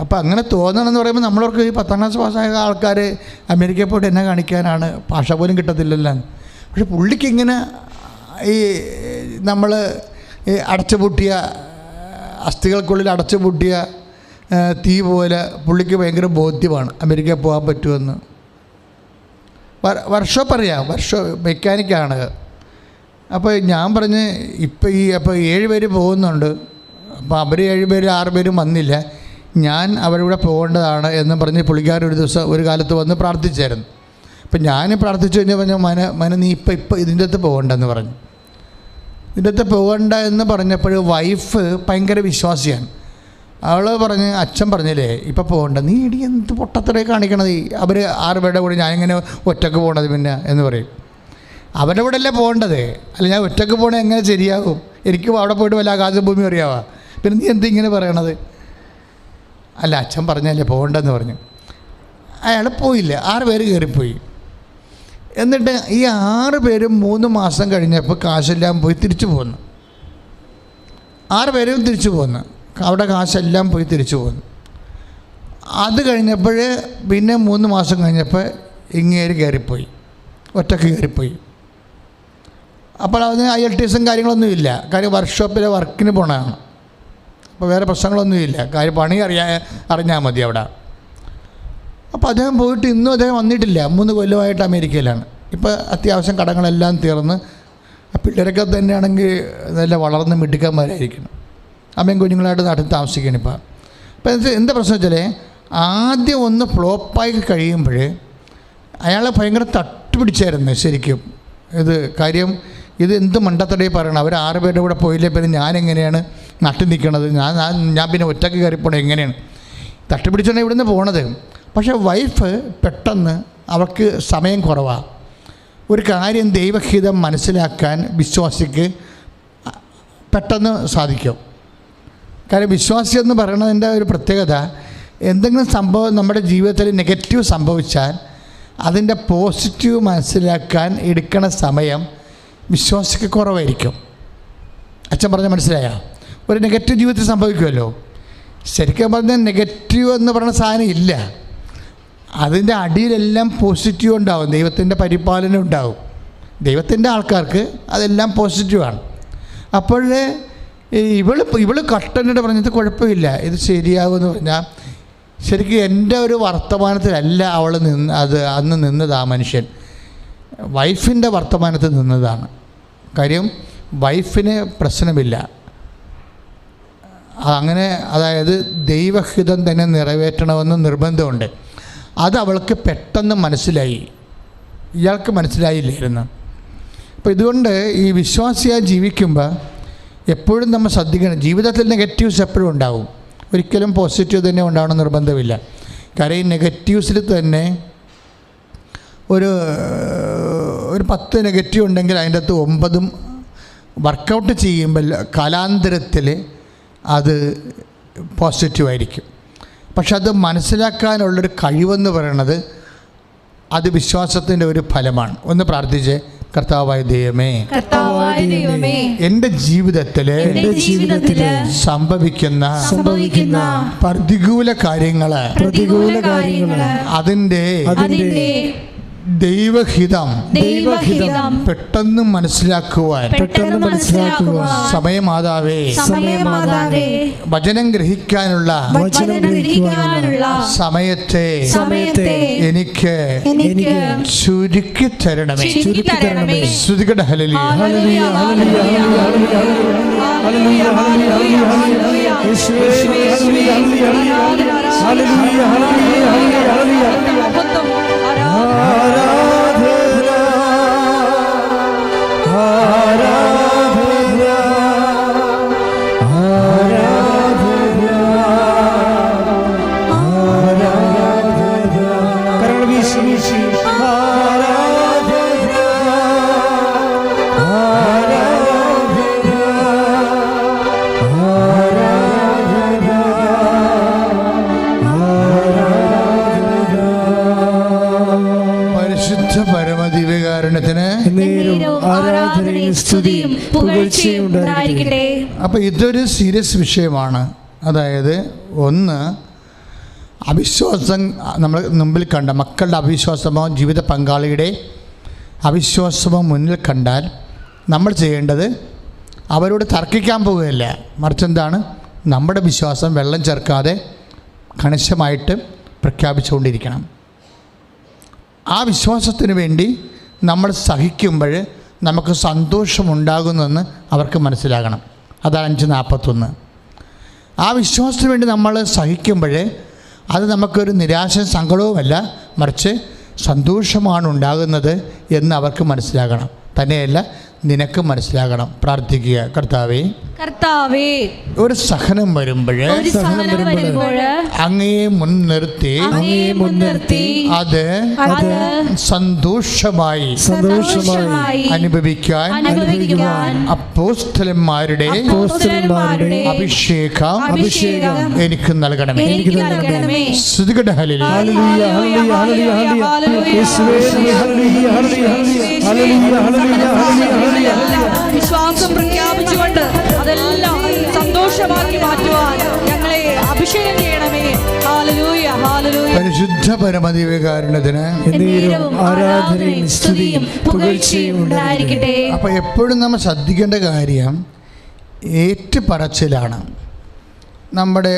അപ്പോൾ അങ്ങനെ തോന്നണമെന്ന് പറയുമ്പോൾ നമ്മളവർക്ക് ഈ 10ാം ക്ലാസ് പാസ്സായ ആൾക്കാർ അമേരിക്കയിൽ പോയിട്ട് എന്നെ കാണിക്കാനാണ്, ഭാഷ പോലും കിട്ടത്തില്ലല്ലോ. പക്ഷെ പുള്ളിക്കിങ്ങനെ ഈ നമ്മൾ അടച്ചുപൂട്ടിയ അസ്ഥികൾക്കുള്ളിൽ അടച്ചുപൂട്ടിയ തീ പോലെ പുള്ളിക്ക് ഭയങ്കര ബോധ്യമാണ് അമേരിക്കയിൽ പോകാൻ പറ്റുമെന്ന്. വർക്ക്ഷോപ്പ് അറിയാം, മെക്കാനിക്കാണ്. അപ്പോൾ ഞാൻ പറഞ്ഞ് അപ്പോൾ 7 പേര് പോകുന്നുണ്ട്, അപ്പോൾ അവർ 7 പേര് 6 പേരും വന്നില്ല, ഞാൻ അവരുടെ പോകേണ്ടതാണ് എന്ന് പറഞ്ഞ് പുള്ളിക്കാരൻ ഒരു കാലത്ത് വന്ന് പ്രാർത്ഥിച്ചായിരുന്നു. അപ്പം ഞാൻ പ്രാർത്ഥിച്ചു കഴിഞ്ഞാൽ നീ ഇപ്പം ഇതിൻ്റെ അകത്ത് പോകണ്ടെന്ന് പറഞ്ഞു. ഇതിൻ്റെ അകത്ത് പോകണ്ട എന്ന് പറഞ്ഞപ്പോൾ വൈഫ് ഭയങ്കര വിശ്വാസിയാണ്. അവൾ പറഞ്ഞ്, അച്ഛൻ പറഞ്ഞില്ലേ ഇപ്പം പോകണ്ട, നീ ഇടി എന്ത് പൊട്ടത്തറേ കാണിക്കണത്, അവർ 6 പേരുടെ കൂടെ ഞാനിങ്ങനെ ഒറ്റക്ക് പോകണത് പിന്നെ എന്ന് പറയും. അവരുടെ കൂടെ അല്ലേ പോകേണ്ടത്, അല്ല ഞാൻ ഒറ്റക്ക് പോകണത് എങ്ങനെ ശരിയാകും, എനിക്ക് അവിടെ പോയിട്ട് വല്ല ആകാശഭൂമി അറിയാവാ, പിന്നെ നീ എന്തിങ്ങനെ പറയണത്? അല്ല അച്ഛൻ പറഞ്ഞല്ലേ പോകണ്ടെന്ന് പറഞ്ഞു. അയാൾ പോയില്ല, 6 പേര് കയറിപ്പോയി. എന്നിട്ട് ഈ 6 പേരും 3 മാസം കഴിഞ്ഞപ്പോൾ കാശെല്ലാം പോയി തിരിച്ചു പോന്നു. 6 പേരും തിരിച്ചു പോന്നു, അവിടെ കാശെല്ലാം പോയി തിരിച്ചു പോന്നു. അത് കഴിഞ്ഞപ്പോൾ പിന്നെ 3 മാസം കഴിഞ്ഞപ്പോൾ ഇങ്ങേര് കയറിപ്പോയി, ഒറ്റക്ക് കയറിപ്പോയി. അപ്പോൾ അതിന് IELTS കാര്യങ്ങളൊന്നുമില്ല, കാര്യം വർക്ക്ഷോപ്പിലെ വർക്കിന് പോകണതാണ്. അപ്പോൾ വേറെ പ്രശ്നങ്ങളൊന്നുമില്ല, കാര്യം പണി അറിഞ്ഞാൽ മതി അവിടെ. അപ്പോൾ അദ്ദേഹം പോയിട്ട് ഇന്നും അദ്ദേഹം വന്നിട്ടില്ല. 3 കൊല്ലമായിട്ട് അമേരിക്കയിലാണ്. ഇപ്പോൾ അത്യാവശ്യം കടങ്ങളെല്ലാം തീർന്ന് പിള്ളേരൊക്കെ തന്നെയാണെങ്കിൽ നല്ല വളർന്ന് മിടുക്കന്മാരായിരിക്കണം. അമ്മയും കുഞ്ഞുങ്ങളായിട്ട് നാട്ടിൽ താമസിക്കണം ഇപ്പോൾ. അപ്പോൾ എന്താ പ്രശ്നം വെച്ചാൽ ആദ്യം ഒന്ന് ഫ്ലോപ്പായി കഴിയുമ്പോൾ അയാളെ ഭയങ്കര തട്ടുപിടിച്ചായിരുന്നു ശരിക്കും. ഇത് കാര്യം ഇത് എന്ത് മണ്ടത്തടേ പറയണം, അവർ 6 പേരുടെ കൂടെ പോയില്ലേ പിന്നെ ഞാനെങ്ങനെയാണ് നട്ടു നിൽക്കണത്, ഞാൻ പിന്നെ ഒറ്റക്ക് കയറിപ്പോണത് എങ്ങനെയാണ്, തട്ടുപിടിച്ചാണ് ഇവിടുന്ന് പോണത്. പക്ഷേ വൈഫ് പെട്ടെന്ന് അവൾക്ക് സമയം കുറവാണ്. ഒരു കാര്യം ദൈവഹിതം മനസ്സിലാക്കാൻ വിശ്വാസിക്ക് പെട്ടെന്ന് സാധിക്കും. കാര്യം വിശ്വാസി എന്ന് പറയുന്നതിൻ്റെ ഒരു പ്രത്യേകത, എന്തെങ്കിലും സംഭവം നമ്മുടെ ജീവിതത്തിൽ നെഗറ്റീവ് സംഭവിച്ചാൽ അതിൻ്റെ പോസിറ്റീവ് മനസ്സിലാക്കാൻ എടുക്കുന്ന സമയം വിശ്വാസിക്ക് കുറവായിരിക്കും. അച്ഛൻ പറഞ്ഞാൽ മനസ്സിലായോ? ഒരു നെഗറ്റീവ് ജീവിതത്തിൽ സംഭവിക്കുമല്ലോ, ശരിക്കും പറഞ്ഞാൽ നെഗറ്റീവ് എന്ന് പറയുന്ന സാധനം ഇല്ല, അതിൻ്റെ അടിയിലെല്ലാം പോസിറ്റീവ് ഉണ്ടാവും, ദൈവത്തിൻ്റെ പരിപാലനം ഉണ്ടാവും. ദൈവത്തിൻ്റെ ആൾക്കാർക്ക് അതെല്ലാം പോസിറ്റീവാണ്. അപ്പോൾ ഇവള് കട്ടനിട്ട് പറഞ്ഞത് കുഴപ്പമില്ല, ഇത് ശരിയാകുമെന്ന് പറഞ്ഞാൽ ശരിക്കും എൻ്റെ ഒരു വർത്തമാനത്തിലല്ല അവൾ അന്ന് നിന്നത്. ആ മനുഷ്യൻ വൈഫിൻ്റെ വർത്തമാനത്തിൽ നിന്നതാണ്. കാര്യം വൈഫിന് പ്രശ്നമില്ല അങ്ങനെ, അതായത് ദൈവഹിതം തന്നെ നിറവേറ്റണമെന്ന് നിർബന്ധമുണ്ട്. അത് അവൾക്ക് പെട്ടെന്ന് മനസ്സിലായി, ഇയാൾക്ക് മനസ്സിലായില്ലായിരുന്നു. അപ്പോൾ ഇതുകൊണ്ട് ഈ വിശ്വാസിയായി ജീവിക്കുമ്പോൾ എപ്പോഴും നമ്മൾ ശ്രദ്ധിക്കണം. ജീവിതത്തിൽ നെഗറ്റീവ്സ് എപ്പോഴും ഉണ്ടാവും, ഒരിക്കലും പോസിറ്റീവ് തന്നെ ഉണ്ടാവണം നിർബന്ധമില്ല. കാര്യം ഈ നെഗറ്റീവ്സിൽ തന്നെ ഒരു 10 നെഗറ്റീവ് ഉണ്ടെങ്കിൽ അതിൻ്റെ അകത്ത് 9 വർക്കൗട്ട് ചെയ്യുമ്പോൾ കാലാന്തരത്തിൽ അത് പോസിറ്റീവായിരിക്കും. പക്ഷെ അത് മനസ്സിലാക്കാനുള്ളൊരു കഴിവെന്ന് പറയുന്നത് അത് വിശ്വാസത്തിൻ്റെ ഒരു ഫലമാണ്. ഒന്ന് പ്രാർത്ഥിച്ച്, കർത്താവായ ദൈവമേ, എൻ്റെ ജീവിതത്തിൽ സംഭവിക്കുന്ന പ്രതികൂല കാര്യങ്ങൾ അതിൻ്റെ ദൈവഹിതം പെട്ടെന്ന് മനസ്സിലാക്കുവാൻ സമയമാതാവേ, വചനം ഗ്രഹിക്കാനുള്ള സമയത്തെ എനിക്ക് ചുരുക്കി തരണമേ. ശ്രുതികട ഹല്ലേലൂയ. അപ്പോൾ ഇതൊരു സീരിയസ് വിഷയമാണ്. അതായത് ഒന്ന്, അവിശ്വാസം നമ്മൾ മുമ്പിൽ കണ്ട മക്കളുടെ അവിശ്വാസമോ ജീവിത പങ്കാളിയുടെ അവിശ്വാസമോ മുന്നിൽ കണ്ടാൽ നമ്മൾ ചെയ്യേണ്ടത് അവരോട് തർക്കിക്കാൻ പോവുകയല്ല, മറിച്ച് എന്താണ്, നമ്മുടെ വിശ്വാസം വെള്ളം ചേർക്കാതെ കണിശമായിട്ട് പ്രഖ്യാപിച്ചുകൊണ്ടിരിക്കണം. ആ വിശ്വാസത്തിന് വേണ്ടി നമ്മൾ സഹിക്കുമ്പോൾ നമുക്ക് സന്തോഷമുണ്ടാകുന്നെന്ന് അവർക്ക് മനസ്സിലാകണം. അതാണ് 5:41. ആ വിശ്വാസത്തിന് വേണ്ടി നമ്മൾ സഹിക്കുമ്പോൾ അത് നമുക്കൊരു നിരാശ സങ്കടവുമല്ല, മറിച്ച് സന്തോഷമാണ് ഉണ്ടാകുന്നത് എന്ന് അവർക്ക് മനസ്സിലാകണം. തന്നെയല്ല നിനക്ക് മനസ്സിലാകണം. പ്രാർത്ഥിക്കുക, കർത്താവേ കർത്താവേ, ഒരു സഹനം വരുമ്പോൾ അങ്ങയെ മുൻനിർത്തി അത് സന്തോഷമായി അനുഭവിക്കാൻ അപ്പോസ്തലന്മാരുടെ അഭിഷേകം എനിക്ക് നൽകണമേ. സ്തുതിക്കട്ടെ. ഹല്ലേലൂയ. വിശ്വാസം പ്രഖ്യാപിച്ചുകൊണ്ട് അതെല്ലാം സന്തോഷമാക്കി മാറ്റുവാൻ ഞങ്ങളെ അഭിഷേകം ചെയ്യണമേ. ഹല്ലേലൂയ, ഹല്ലേലൂയ. പരിശുദ്ധ പരമദിവ്യകാരുണ്യത്തിന് ആരാധനയും സ്തുതിയും പുകഴ്ചയും ഉണ്ടായിരിക്കട്ടെ. അപ്പൊ എപ്പോഴും നമ്മൾ ശ്രദ്ധിക്കേണ്ട കാര്യം ഏറ്റുപറച്ചിലാണ്. നമ്മുടെ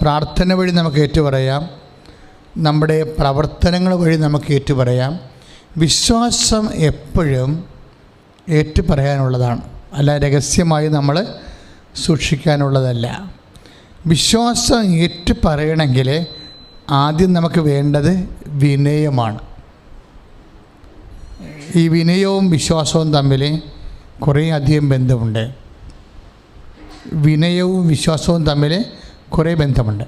പ്രാർത്ഥന വഴി നമുക്ക് ഏറ്റുപറയാം, നമ്മുടെ പ്രവർത്തനങ്ങൾ വഴി നമുക്ക് ഏറ്റുപറയാം. വിശ്വാസം എപ്പോഴും ഏറ്റുപറയാനുള്ളതാണ്, അല്ല രഹസ്യമായി നമ്മൾ സൂക്ഷിക്കാനുള്ളതല്ല. വിശ്വാസം ഏറ്റുപറയണമെങ്കിൽ ആദ്യം നമുക്ക് വേണ്ടത് വിനയമാണ്. ഈ വിനയവും വിശ്വാസവും തമ്മിൽ കുറേ അധികം ബന്ധമുണ്ട്. വിനയവും വിശ്വാസവും തമ്മിൽ കുറേ ബന്ധമുണ്ട്.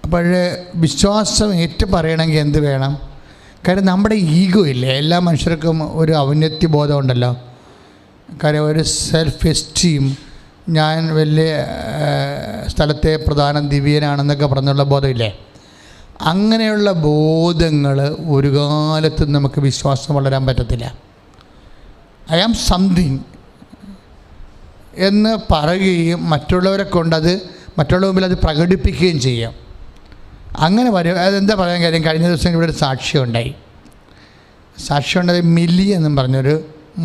അപ്പോൾ വിശ്വാസം ഏറ്റുപറയണമെങ്കിൽ എന്ത് വേണം? കാര്യം നമ്മുടെ ഈഗോ ഇല്ലേ, എല്ലാ മനുഷ്യർക്കും ഒരു ഔന്നത്യബോധം ഉണ്ടല്ലോ. കാര്യം ഒരു സെൽഫ് എസ്റ്റീം, ഞാൻ വലിയ സ്ഥലത്തെ പ്രധാന ദിവ്യനാണെന്നൊക്കെ പറഞ്ഞുള്ള ബോധമില്ലേ. അങ്ങനെയുള്ള ബോധങ്ങൾ ഒരു കാലത്തും നമുക്ക് വിശ്വാസം വളരാൻ പറ്റത്തില്ല. ഐ ആം സംതിങ് എന്ന് പറയുകയും മറ്റുള്ളവരെ കൊണ്ടത് മറ്റുള്ള മുമ്പിൽ അത് പ്രകടിപ്പിക്കുകയും ചെയ്യാം. അങ്ങനെ വരും. അതെന്താ പറയാൻ കാര്യം, കഴിഞ്ഞ ദിവസം ഇവിടെ ഒരു സാക്ഷ്യമുണ്ടായി. മില്ലി എന്നും പറഞ്ഞൊരു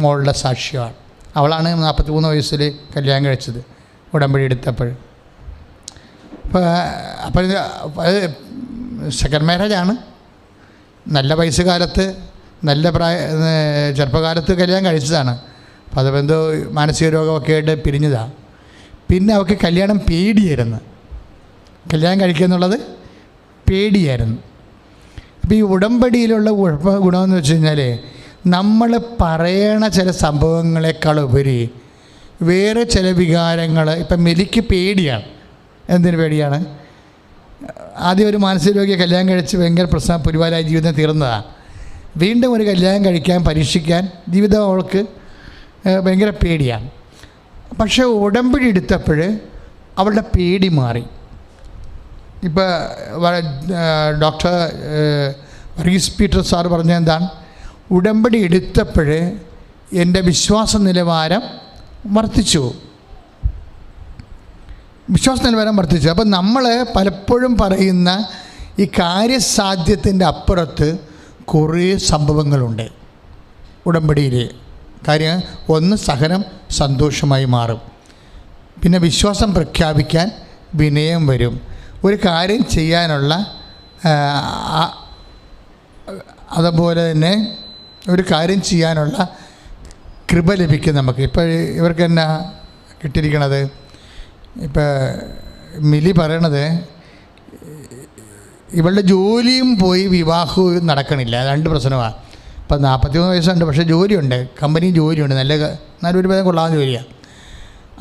മോളുടെ സാക്ഷ്യമാണ്. അവളാണ് 43 വയസ്സിൽ കല്യാണം കഴിച്ചത്, ഉടമ്പടി എടുത്തപ്പോൾ. അപ്പോൾ അത് സെക്കൻഡ് മാരേജാണ്. നല്ല വയസ്സുകാലത്ത്, നല്ല ചെറുപ്പകാലത്ത് കല്യാണം കഴിച്ചതാണ്. അപ്പോൾ അതിപ്പോൾ എന്തോ മാനസിക രോഗമൊക്കെ ആയിട്ട് പിരിഞ്ഞതാണ്. പിന്നെ അവൾക്ക് കല്യാണം പേടിയായിരുന്നു, കല്യാണം കഴിക്കുക എന്നുള്ളത് പേടിയായിരുന്നു. അപ്പോൾ ഈ ഉടമ്പടിയിലുള്ള ഗുണമെന്ന് വെച്ച് കഴിഞ്ഞാൽ നമ്മൾ പറയണ ചില സംഭവങ്ങളെക്കാളുപരി വേറെ ചില വികാരങ്ങൾ, ഇപ്പം മെലിക്ക് പേടിയാണ്. എന്തിനു പേടിയാണ്? ആദ്യം ഒരു മാനസിക രോഗിയെ കല്യാണം കഴിച്ച് ഭയങ്കര പ്രശ്നം, പുരിവാലായ ജീവിതം തീർന്നതാണ്. വീണ്ടും ഒരു കല്യാണം കഴിക്കാൻ പരീക്ഷിക്കാൻ ജീവിതം അവൾക്ക് ഭയങ്കര പേടിയാണ്. പക്ഷേ ഉടമ്പടി എടുത്തപ്പോൾ അവളുടെ പേടി മാറി. ഇപ്പോൾ ഡോക്ടർ വർഗീസ് പീറ്റർ സാർ പറഞ്ഞ എന്താണ്, ഉടമ്പടി എടുത്തപ്പോൾ എൻ്റെ വിശ്വാസ നിലവാരം വർദ്ധിച്ചു. അപ്പം നമ്മൾ പലപ്പോഴും പറയുന്ന ഈ കാര്യസാധ്യത്തിൻ്റെ അപ്പുറത്ത് കുറേ സംഭവങ്ങളുണ്ട് ഉടമ്പടിയിൽ. കാര്യം ഒന്ന്, സഹനം സന്തോഷമായി മാറും. പിന്നെ വിശ്വാസം പ്രഖ്യാപിക്കാൻ വിനയം വരും. ഒരു കാര്യം ചെയ്യാനുള്ള അതുപോലെ തന്നെ ഒരു കാര്യം ചെയ്യാനുള്ള കൃപ ലഭിക്കും നമുക്ക്. ഇപ്പോൾ ഇവർക്ക് എന്നാ കിട്ടിയിരിക്കണത്, ഇപ്പോൾ മിലി പറയണത് ഇവളുടെ ജോലിയും പോയി വിവാഹവും നടക്കണില്ല. 2 പ്രശ്നമാണ്. ഇപ്പം 43 വയസ്സുണ്ട്, പക്ഷേ ജോലിയുണ്ട്, കമ്പനി ജോലിയുണ്ട്, നല്ലൊരു പേരും കൊള്ളാവുന്ന ജോലിയാണ്.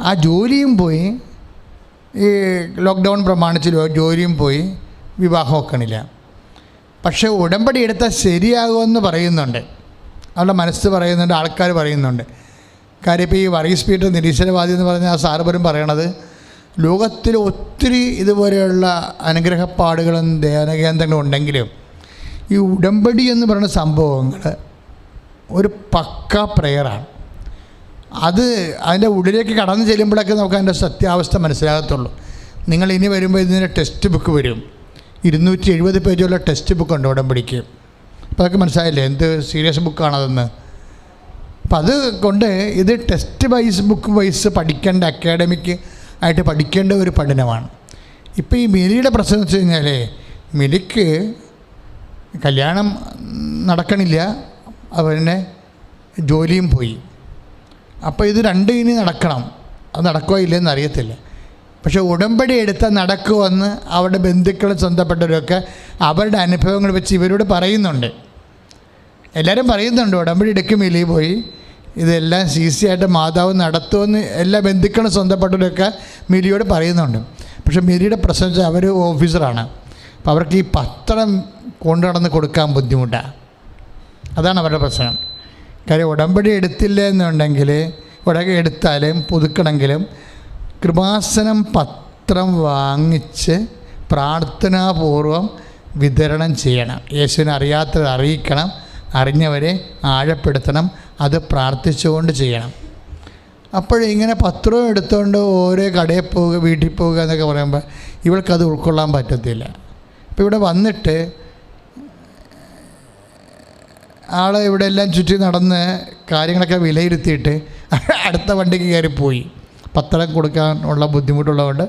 ആ ജോലിയും പോയി, ഈ ലോക്ക്ഡൗൺ പ്രമാണിച്ച് ജോലിയും പോയി, വിവാഹം വെക്കണില്ല. പക്ഷേ ഉടമ്പടി എടുത്താൽ ശരിയാകുമെന്ന് പറയുന്നുണ്ട്, അവരുടെ മനസ്സ് പറയുന്നുണ്ട്, ആൾക്കാർ പറയുന്നുണ്ട്. കാര്യം ഇപ്പോൾ ഈ വർഗീസ് പീറ്റർ നിരീശ്വരവാദി എന്ന് പറഞ്ഞ ആ സാറുപരും പറയണത്, ലോകത്തിൽ ഒത്തിരി ഇതുപോലെയുള്ള അനുഗ്രഹപ്പാടുകളും ധ്യാനകേന്ദ്രങ്ങളും ഉണ്ടെങ്കിലും ഈ ഉടമ്പടി എന്ന് പറയുന്ന സംഭവങ്ങൾ ഒരു പക്ക പ്രയറാണ്. അതിൻ്റെ ഉള്ളിലേക്ക് കടന്നു ചെല്ലുമ്പോഴൊക്കെ നമുക്ക് അതിൻ്റെ സത്യാവസ്ഥ മനസ്സിലാകത്തുള്ളൂ. നിങ്ങൾ ഇനി വരുമ്പോൾ ഇതിൻ്റെ ടെക്സ്റ്റ് ബുക്ക് വരും, 270 പേജുള്ള ടെക്സ്റ്റ് ബുക്ക് ഉണ്ട് ഉടമ്പടിക്ക്. അപ്പോൾ അതൊക്കെ മനസ്സിലായില്ലേ എന്ത് സീരിയസ് ബുക്കാണതെന്ന്. അപ്പം അത് കൊണ്ട് ഇത് ടെക്സ്റ്റ് ബുക്ക് വൈസ് പഠിക്കേണ്ട, അക്കാഡമിക് ആയിട്ട് പഠിക്കേണ്ട ഒരു പഠനമാണ്. ഇപ്പോൾ ഈ മിലിയുടെ പ്രശ്നം എന്ന് വെച്ച് കഴിഞ്ഞാൽ മിലിക്ക് കല്യാണം നടക്കണില്ല, അവനെ ജോലിയും പോയി. അപ്പോൾ ഇത് രണ്ടും ഇനി നടക്കണം. അത് നടക്കുമോ ഇല്ലെന്ന് അറിയത്തില്ല. പക്ഷേ ഉടമ്പടി എടുത്താൽ നടക്കുമെന്ന് അവരുടെ ബന്ധുക്കളും സ്വന്തപ്പെട്ടവരൊക്കെ അവരുടെ അനുഭവങ്ങൾ വെച്ച് ഇവരോട് പറയുന്നുണ്ട്. എല്ലാവരും പറയുന്നുണ്ട് ഉടമ്പടി എടുക്കും, മിലി പോയി ഇതെല്ലാം ഈസിയായിട്ട് മാതാവ് നടത്തുമെന്ന് എല്ലാ ബന്ധുക്കളും സ്വന്തപ്പെട്ടവരൊക്കെ മേരിയോട് പറയുന്നുണ്ട്. പക്ഷേ മേരിയുടെ പ്രശ്നം വെച്ചാൽ അവർ ഓഫീസറാണ്. അപ്പോൾ അവർക്ക് ഈ പത്രം കൊണ്ടു നടന്ന് കൊടുക്കാൻ ബുദ്ധിമുട്ടാണ്. അതാണ് അവരുടെ പ്രശ്നം. കാര്യം ഉടമ്പടി എടുത്തില്ല എന്നുണ്ടെങ്കിൽ എടുത്താലും പുതുക്കണമെങ്കിലും കൃപാസനം പത്രം വാങ്ങിച്ച് പ്രാർത്ഥനാപൂർവം വിതരണം ചെയ്യണം. യേശുവിനെ അറിയാത്തവർ അറിയിക്കണം, അറിഞ്ഞവരെ ആഴപ്പെടുത്തണം. അത് പ്രാർത്ഥിച്ചുകൊണ്ട് ചെയ്യണം. അപ്പോഴിങ്ങനെ പത്രവും എടുത്തുകൊണ്ട് ഓരോ കടയിൽ പോവുക, വീട്ടിൽ പോവുക എന്നൊക്കെ പറയുമ്പോൾ ഇവൾക്കത് ഉൾക്കൊള്ളാൻ പറ്റത്തില്ല. അപ്പോൾ ഇവിടെ വന്നിട്ട് ആൾ ഇവിടെ എല്ലാം ചുറ്റി നടന്ന് കാര്യങ്ങളൊക്കെ വിലയിരുത്തിയിട്ട് അടുത്ത വണ്ടിക്ക് കയറിപ്പോയി. പത്രം കൊടുക്കാനുള്ള ബുദ്ധിമുട്ടുള്ളതുകൊണ്ട്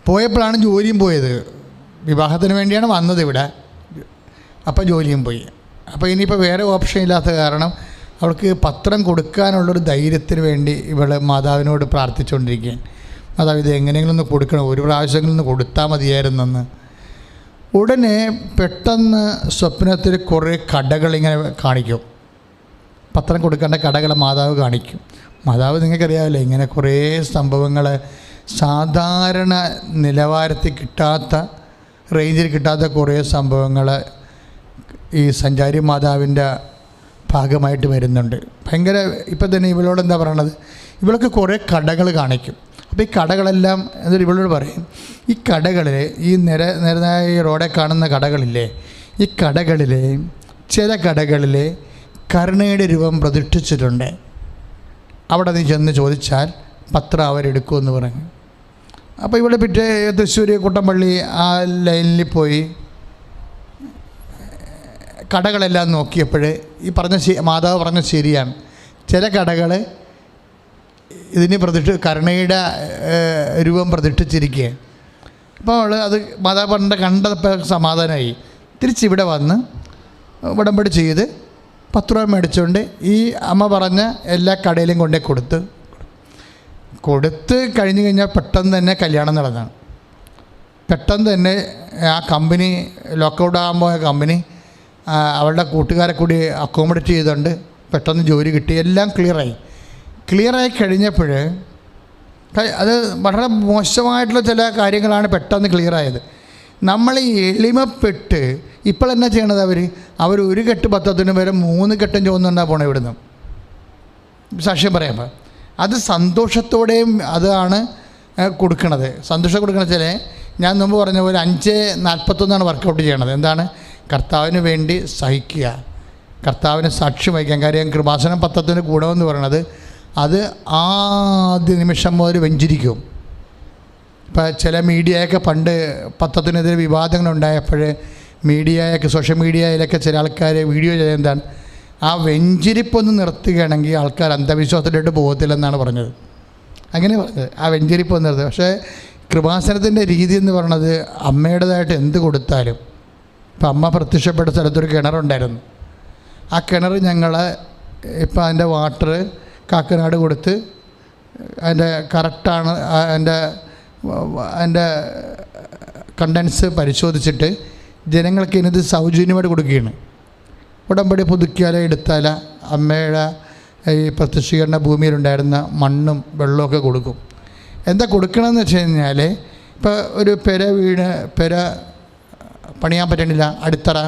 പോയപ്പോഴാണ് ജോലിയും പോയത്. വിവാഹത്തിന് വേണ്ടിയാണ് വന്നത് ഇവിടെ. അപ്പോൾ ജോലിയും പോയി. അപ്പോൾ ഇനിയിപ്പോൾ വേറെ ഓപ്ഷൻ ഇല്ലാത്ത കാരണം അവൾക്ക് പത്രം കൊടുക്കാനുള്ളൊരു ധൈര്യത്തിന് വേണ്ടി ഇവൾ മാതാവിനോട് പ്രാർത്ഥിച്ചുകൊണ്ടിരിക്കുകയാണ്. മാതാവ് ഇത് എങ്ങനെയെങ്കിലും ഒന്ന് കൊടുക്കണം, ഒരു പ്രാവശ്യങ്ങളിൽ നിന്ന് കൊടുത്താൽ മതിയായിരുന്നെന്ന്. ഉടനെ പെട്ടെന്ന് സ്വപ്നത്തിൽ കുറേ കടകളിങ്ങനെ കാണിക്കും. പത്രം കൊടുക്കേണ്ട കടകൾ മാതാവ് കാണിക്കും. മാതാവ് നിങ്ങൾക്കറിയാമല്ലോ, ഇങ്ങനെ കുറേ സംഭവങ്ങൾ സാധാരണ നിലവാരത്തിൽ കിട്ടാത്ത, റേഞ്ചിൽ കിട്ടാത്ത കുറേ സംഭവങ്ങൾ ഈ സഞ്ചാരി മാതാവിൻ്റെ ഭാഗമായിട്ട് വരുന്നുണ്ട്. ഭയങ്കര ഇപ്പം തന്നെ ഇവളോട് എന്താ പറയണത്, ഇവളൊക്കെ കുറേ കടകൾ കാണിക്കും. അപ്പോൾ ഈ കടകളെല്ലാം എന്നിട്ട് ഇവളോട് പറയും, ഈ കടകളിൽ ഈ നിരനായ റോഡിൽ കാണുന്ന കടകളില്ലേ, ഈ കടകളിൽ ചില കടകളിൽ കരുണയുടെ രൂപം പ്രതിഷ്ഠിച്ചിട്ടുണ്ട്. അവിടെ നീ ചെന്ന് ചോദിച്ചാൽ പത്രം അവരെടുക്കുമെന്ന് പറഞ്ഞു. അപ്പോൾ ഇവിടെ പിറ്റേ തൃശ്ശൂർ കുട്ടമ്പള്ളി ആ ലൈനിൽ പോയി കടകളെല്ലാം നോക്കിയപ്പോൾ ഈ പറഞ്ഞ മാതാവ് പറഞ്ഞ ശരിയാണ്. ചില കടകൾ ഇതിന് കരുണയുടെ രൂപം പ്രതിഷ്ഠിച്ചിരിക്കുക. അപ്പോൾ അത് മാതാവ് പറഞ്ഞ കണ്ടപ്പോൾ സമാധാനമായി. തിരിച്ചിവിടെ വന്ന് ഉടമ്പടി ചെയ്ത് 10 രൂപ മേടിച്ചുകൊണ്ട് ഈ അമ്മ പറഞ്ഞ എല്ലാ കടയിലും കൊണ്ടേ കൊടുത്ത് കഴിഞ്ഞ് കഴിഞ്ഞാൽ പെട്ടെന്ന് തന്നെ കല്യാണം നടന്നതാണ്. പെട്ടെന്ന് തന്നെ ആ കമ്പനി ലോക്കൗട്ട് ആകാൻ പോയ കമ്പനി അവളുടെ കൂട്ടുകാരെ കൂടി അക്കോമഡേറ്റ് ചെയ്തുകൊണ്ട് പെട്ടെന്ന് ജോലി കിട്ടി. എല്ലാം ക്ലിയറായി കഴിഞ്ഞപ്പോൾ അത് വളരെ മോശമായിട്ടുള്ള ചില കാര്യങ്ങളാണ് പെട്ടെന്ന് ക്ലിയറായത്. നമ്മൾ ഈ എളിമപ്പെട്ട് ഇപ്പോൾ എന്നാ ചെയ്യണത്, അവർ ഒരു കെട്ട് പത്രത്തിന് വരെ 3 കെട്ടും ചോദിച്ചുകൊണ്ടാണ് പോണേ ഇവിടുന്ന് സാക്ഷ്യം പറയുമ്പോൾ. അത് സന്തോഷത്തോടെയും അതാണ് കൊടുക്കണത്. സന്തോഷം കൊടുക്കണ വെച്ചാൽ ഞാൻ മുമ്പ് പറഞ്ഞ പോലെ 5:41 വർക്കൗട്ട് ചെയ്യണത്. എന്താണ്? കർത്താവിന് വേണ്ടി സഹിക്കുക, കർത്താവിന് സാക്ഷ്യം വഹിക്കാൻ. കാര്യം കൃപാസനം പത്രത്തിൻ്റെ ഗുണമെന്ന് പറയണത് അത് ആദ്യ നിമിഷം മുതൽ വെഞ്ചരിക്കും. ഇപ്പോൾ ചില മീഡിയയൊക്കെ പണ്ട് പത്രത്തിനെതിരെ വിവാദങ്ങളുണ്ടായപ്പോൾ മീഡിയയൊക്കെ സോഷ്യൽ മീഡിയയിലൊക്കെ ചില ആൾക്കാർ വീഡിയോ ചെയ്ത് എന്താണ് ആ വെഞ്ചരിപ്പൊന്ന് നിർത്തുകയാണെങ്കിൽ ആൾക്കാർ അന്ധവിശ്വാസത്തിലോട്ട് പോകത്തില്ലെന്നാണ് പറഞ്ഞത്. അങ്ങനെ പറഞ്ഞത് ആ വെഞ്ചരിപ്പൊന്ന് നിർത്തുക. പക്ഷേ കൃപാസനത്തിൻ്റെ രീതി എന്ന് പറയുന്നത് അമ്മയുടേതായിട്ട് എന്ത് കൊടുത്താലും, ഇപ്പം അമ്മ പ്രത്യക്ഷപ്പെട്ട സ്ഥലത്തൊരു കിണറുണ്ടായിരുന്നു. ആ കിണർ ഞങ്ങൾ ഇപ്പം അതിൻ്റെ വാട്ടർ കാക്കനാട് കൊടുത്ത് അതിൻ്റെ കറക്റ്റാണ് അതിൻ്റെ കണ്ടൻസ് പരിശോധിച്ചിട്ട് ജനങ്ങൾക്ക് ഇന്നത് സൗജന്യമായിട്ട് കൊടുക്കുകയാണ്. ഉടമ്പടി പുതുക്കിയാലോ എടുത്താലോ അമ്മയുടെ ഈ പ്രത്യക്ഷീകരണ ഭൂമിയിലുണ്ടായിരുന്ന മണ്ണും വെള്ളമൊക്കെ കൊടുക്കും. എന്താ കൊടുക്കണമെന്ന് വെച്ച് കഴിഞ്ഞാൽ, ഇപ്പോൾ ഒരു പെര പണിയാൻ പറ്റണില്ല, അടിത്തറ